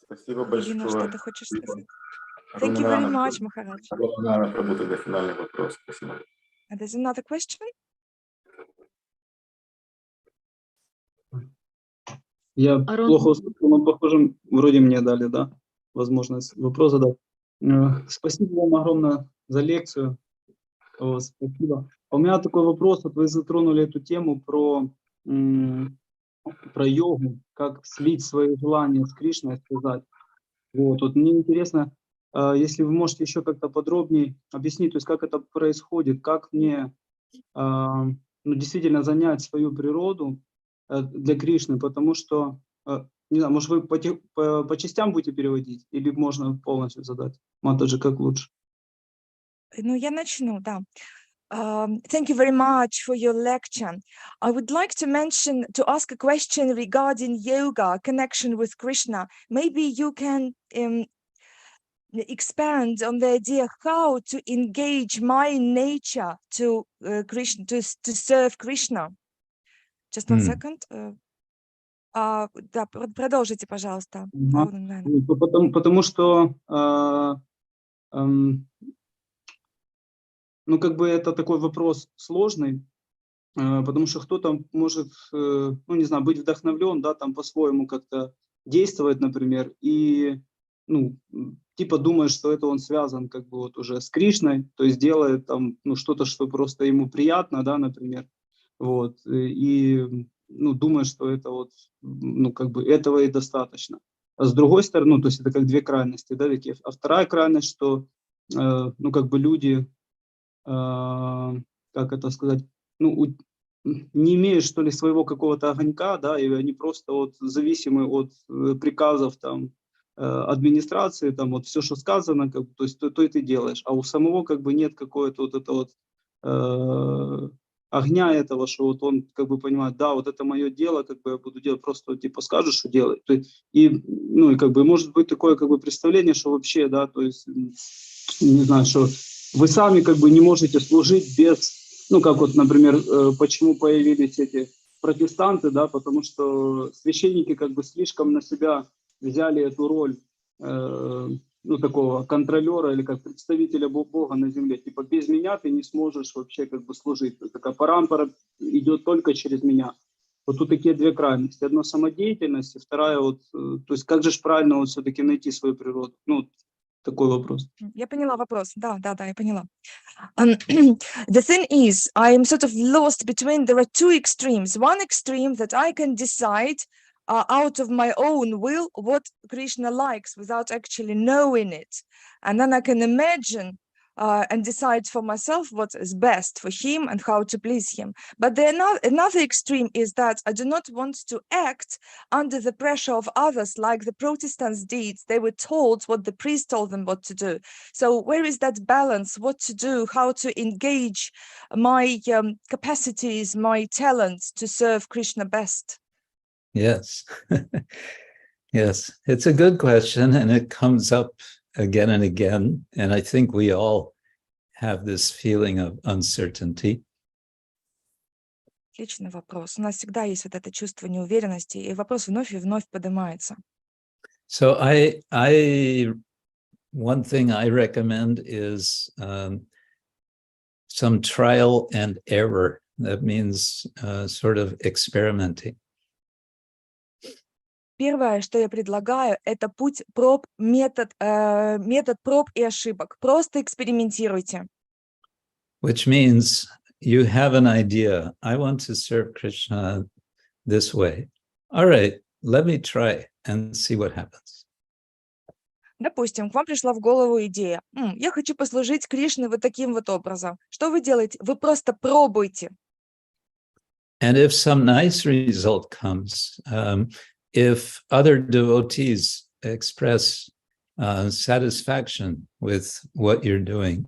Спасибо большое. Дина, что ты хочешь сказать? Thank you very much, Maharaj. Работает финальный вопрос. Спасибо. There's another question? Я плохо услышал, но, похоже, вроде мне дали, да, возможность вопрос задать. Спасибо вам огромное за лекцию. Спасибо. У меня такой вопрос. Вот вы затронули эту тему про йогу, как слить свои желания с Кришной, сказать. Вот мне интересно, если вы можете еще как-то подробнее объяснить, то есть как это происходит, как мне действительно занять свою природу для Кришны, потому что, не знаю, может вы по частям будете переводить, или можно полностью задать? Матаджи, как лучше? Ну, я начну, да. Thank you very much for your lecture. I would like to ask a question regarding yoga, connection with Krishna. Maybe you can expand on the idea how to engage my nature to Krishna, to serve Krishna. Just one second. Да, продолжите, пожалуйста. Потому что как бы это такой вопрос сложный, потому что кто-то может, не знаю, быть вдохновлен, да, там по-своему как-то действовать, например, и, типа думает, что это он связан как бы вот уже с Кришной, то есть делает там, что-то, что просто ему приятно, да, например, вот, и, думает, что это вот, как бы этого и достаточно. А с другой стороны, то есть это как две крайности, да, такие. А вторая крайность, что, как бы люди, как это сказать, не имеют, что ли, своего какого-то огонька, да, и они просто вот зависимы от приказов там администрации, там вот все, что сказано, как бы, то есть то и ты делаешь, а у самого как бы нет какого-то вот этого вот огня этого, что вот он как бы понимает, да, вот это мое дело, как бы я буду делать, просто типа скажешь, что делать, и как бы может быть такое как бы представление, что вообще, да, то есть не знаю, что вы сами как бы не можете служить без Ну, как вот, например, почему появились эти протестанты, да, потому что священники как бы слишком на себя взяли эту роль, ну, такого контролера или как представителя Бога на земле. Типа, без меня ты не сможешь вообще как бы служить. Такая парампара идет только через меня. Вот тут такие две крайности. Одна самодеятельность, и вторая вот, то есть как же ж правильно вот все-таки найти свою природу? Ну, такой вопрос. Я поняла вопрос. Да, я поняла. The thing is, I am sort of lost between, there are two extremes. One extreme that I can decide out of my own will what Krishna likes without actually knowing it. And then I can imagine and decide for myself what is best for him and how to please him. But another extreme is that I do not want to act under the pressure of others like the Protestants did. They were told what the priest told them what to do. So where is that balance? What to do? How to engage my capacities, my talents to serve Krishna best? Yes. Yes, it's a good question, and it comes up again and again. And I think we all have this feeling of uncertainty. Отличный вопрос. У нас всегда есть вот это чувство неуверенности, и вопрос вновь и вновь поднимается. So one thing I recommend is some trial and error. That means sort of experimenting. Первое, что я предлагаю, это путь проб, метод проб и ошибок. Просто экспериментируйте. Which means you have an idea. I want to serve Krishna this way. All right, let me try and see what happens. Допустим, к вам пришла в голову идея. Я хочу послужить Кришне вот таким вот образом. Что вы делаете? Вы просто пробуйте. And if some nice result comes, if other devotees express satisfaction with what you're doing,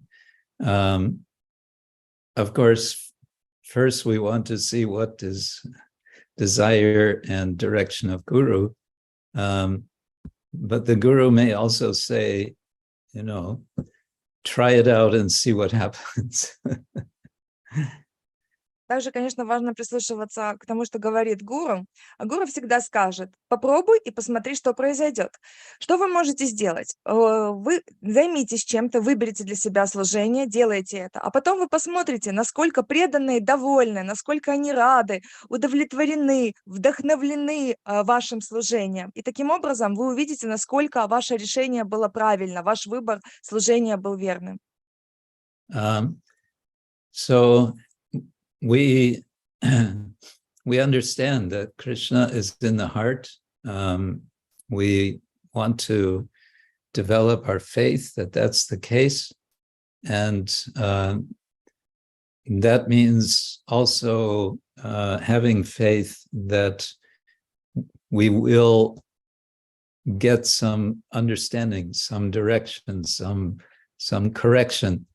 of course, first we want to see what is desire and direction of Guru. But the Guru may also say, try it out and see what happens. Также, конечно, важно прислушиваться к тому, что говорит гуру. А гуру всегда скажет: попробуй и посмотри, что произойдет. Что вы можете сделать? Вы займитесь чем-то, выберите для себя служение, делайте это, а потом вы посмотрите, насколько преданные довольны, насколько они рады, удовлетворены, вдохновлены вашим служением. И таким образом вы увидите, насколько ваше решение было правильно, ваш выбор служения был верным. So we understand that Krishna is in the heart. We want to develop our faith that that's the case. And that means also having faith that we will get some understanding, some direction, some correction.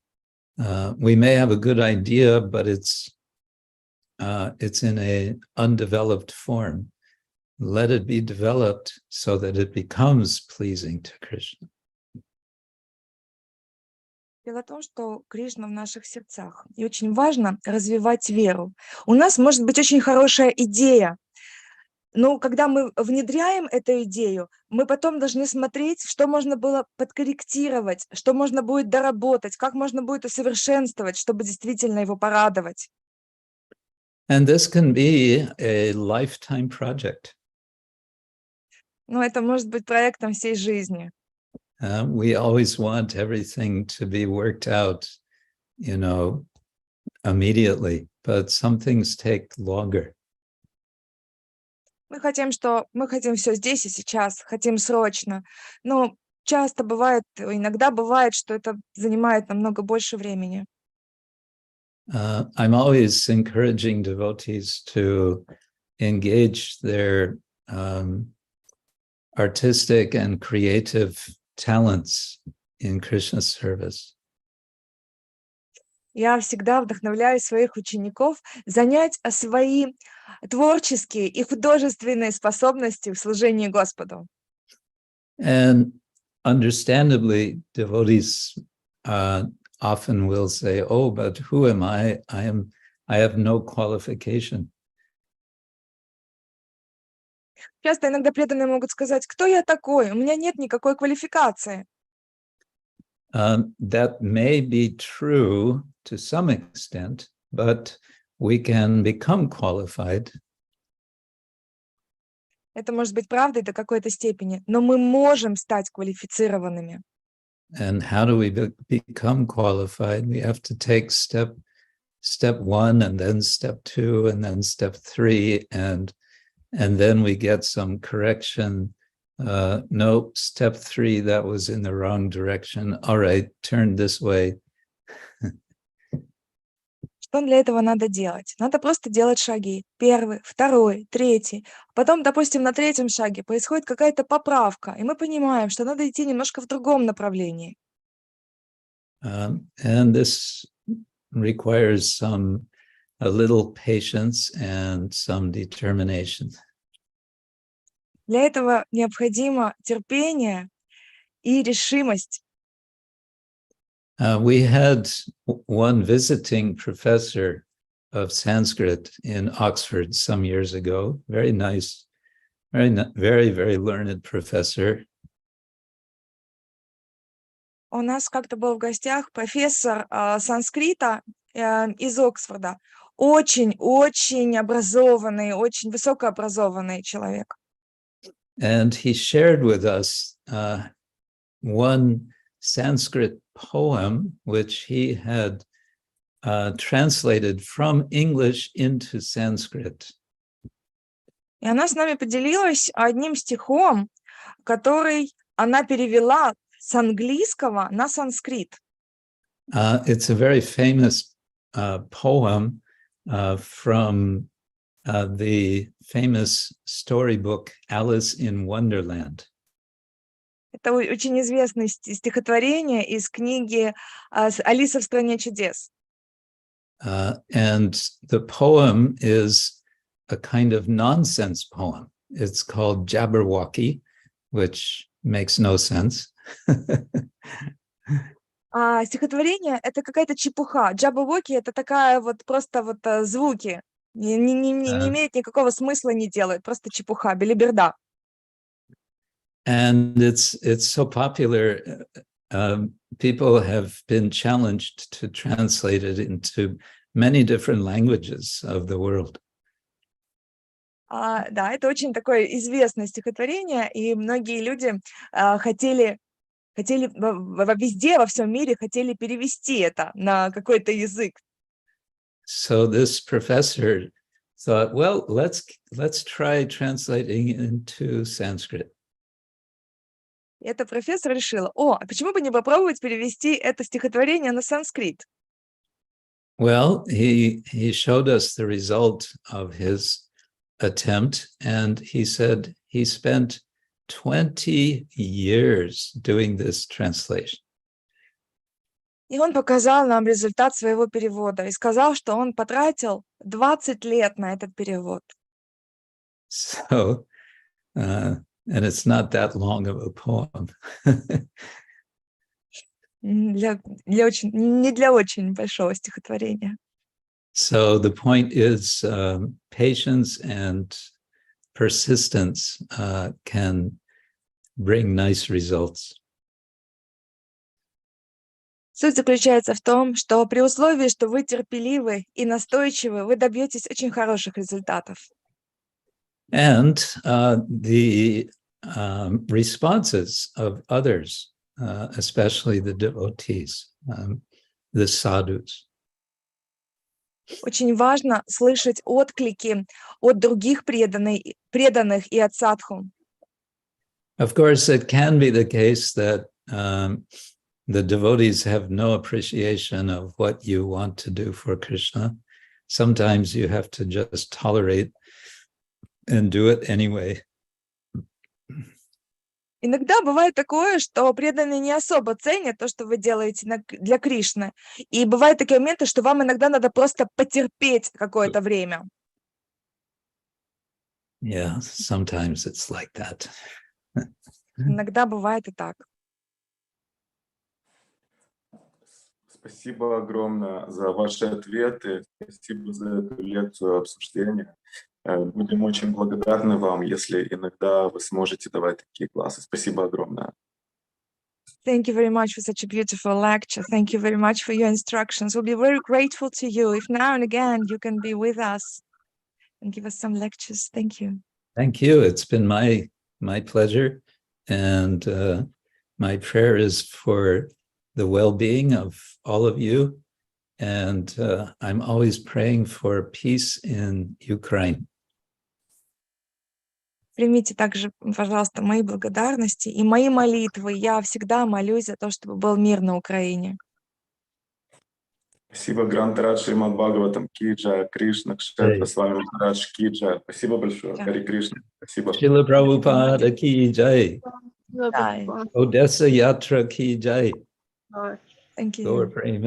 We may have a good idea, but it's in an undeveloped form. Let it be developed so that it becomes pleasing to Krishna. Дело в том, что Кришна в наших сердцах. И очень важно развивать веру. У нас может быть очень хорошая идея, но когда мы внедряем эту идею, мы потом должны смотреть, что можно было подкорректировать, что можно будет доработать, как можно будет усовершенствовать, чтобы действительно его порадовать. And this can be a lifetime project. Но это может быть проектом всей жизни. We always want everything to be worked out, immediately, but some things take longer. Мы хотим все здесь и сейчас, хотим срочно. Но иногда бывает, что это занимает намного больше времени. I'm always encouraging devotees to engage their artistic and creative talents in Krishna service. Я всегда вдохновляю своих учеников занять свои творческие и художественные способности в служении Господу. And understandably, devotees often will say, "Oh, but who am I? I am I have no qualification. Часто иногда преданные могут сказать, кто я такой? У меня нет никакой квалификации. That may be true to some extent, but we can become qualified. Это может быть правдой до какой-то степени, но мы можем стать квалифицированными. And how do we become qualified? We have to take step one, and then step 2, and then step 3, and then we get some correction. Nope, step 3, that was in the wrong direction. All right, turn this way. Что для этого надо делать? Надо просто делать шаги. 1, 2, 3. Потом, допустим, на 3-м шаге происходит какая-то поправка, и мы понимаем, что надо идти немножко в другом направлении. And this requires a little patience and some determination. Для этого необходимо терпение и решимость. We had one visiting professor of Sanskrit in Oxford some years ago. Very nice, very learned professor. У нас как-то был в гостях профессор санскрита из Оксфорда. Очень образованный, очень высокообразованный человек. And he shared with us one Sanskrit poem which he had translated from English into Sanskrit. И она с нами поделилась одним стихом, который она перевела с английского на санскрит. It's a very famous poem from the famous storybook Alice in Wonderland. Это очень известное стихотворение из книги «Алиса в стране чудес». And the poem is a kind of nonsense poem. It's called Jabberwocky, which makes no sense. А стихотворение — это какая-то чепуха. Джаббавоки — это такая вот просто вот звуки. Не имеет никакого смысла, не делает. Просто чепуха, белиберда. And it's so popular. People have been challenged to translate it into many different languages of the world. Да, это очень такое известное стихотворение, и многие люди хотели везде, во всем мире хотели перевести это на какой-то язык. So this professor thought, well, let's try translating into Sanskrit. И этот профессор решил, а почему бы не попробовать перевести это стихотворение на санскрит? Well, he showed us the result of his attempt, and he said he spent 20 years doing this translation. И он показал нам результат своего перевода и сказал, что он потратил 20 лет на этот перевод. So, and it's not that long of a poem. Не для очень большого стихотворения. So the point is patience and persistence can bring nice results. Суть заключается в том, что при условии, что вы терпеливы и настойчивы, вы добьетесь очень хороших результатов. And the responses of others, especially the devotees, the sadhus. Очень важно слышать отклики от других преданных и от садху. Of course, it can be the case that the devotees have no appreciation of what you want to do for Krishna. Sometimes you have to just tolerate and do it anyway. Иногда бывает такое, что преданные не особо ценят то, что вы делаете для Кришны. И бывают такие моменты, что вам иногда надо просто потерпеть какое-то время. Yeah, sometimes it's like that. Иногда бывает и так. Спасибо огромное за ваши ответы. Спасибо за эту лекцию, обсуждение. Будем очень благодарны вам, если иногда вы сможете давать такие классы. Спасибо огромное. Thank you very much for such a beautiful lecture. Thank you very much for your instructions. We'll be very grateful to you if now and again you can be with us and give us some lectures. Thank you. Thank you. It's been my pleasure. And my prayer is for the well-being of all of you. And I'm always praying for peace in Ukraine. Примите также, пожалуйста, мои благодарности и мои молитвы. Я всегда молюсь за то, чтобы был мир на Украине. Спасибо, Грантарат Srimad-Bhagavatam Киджа, Кришна Kshetra Swami Maharaj Киджа. Спасибо большое, Хари Кришна. Спасибо. Srila Prabhupada ki jai. Jai. Odesa Yatra ki jai. Да. Thank you. Gaur Prema.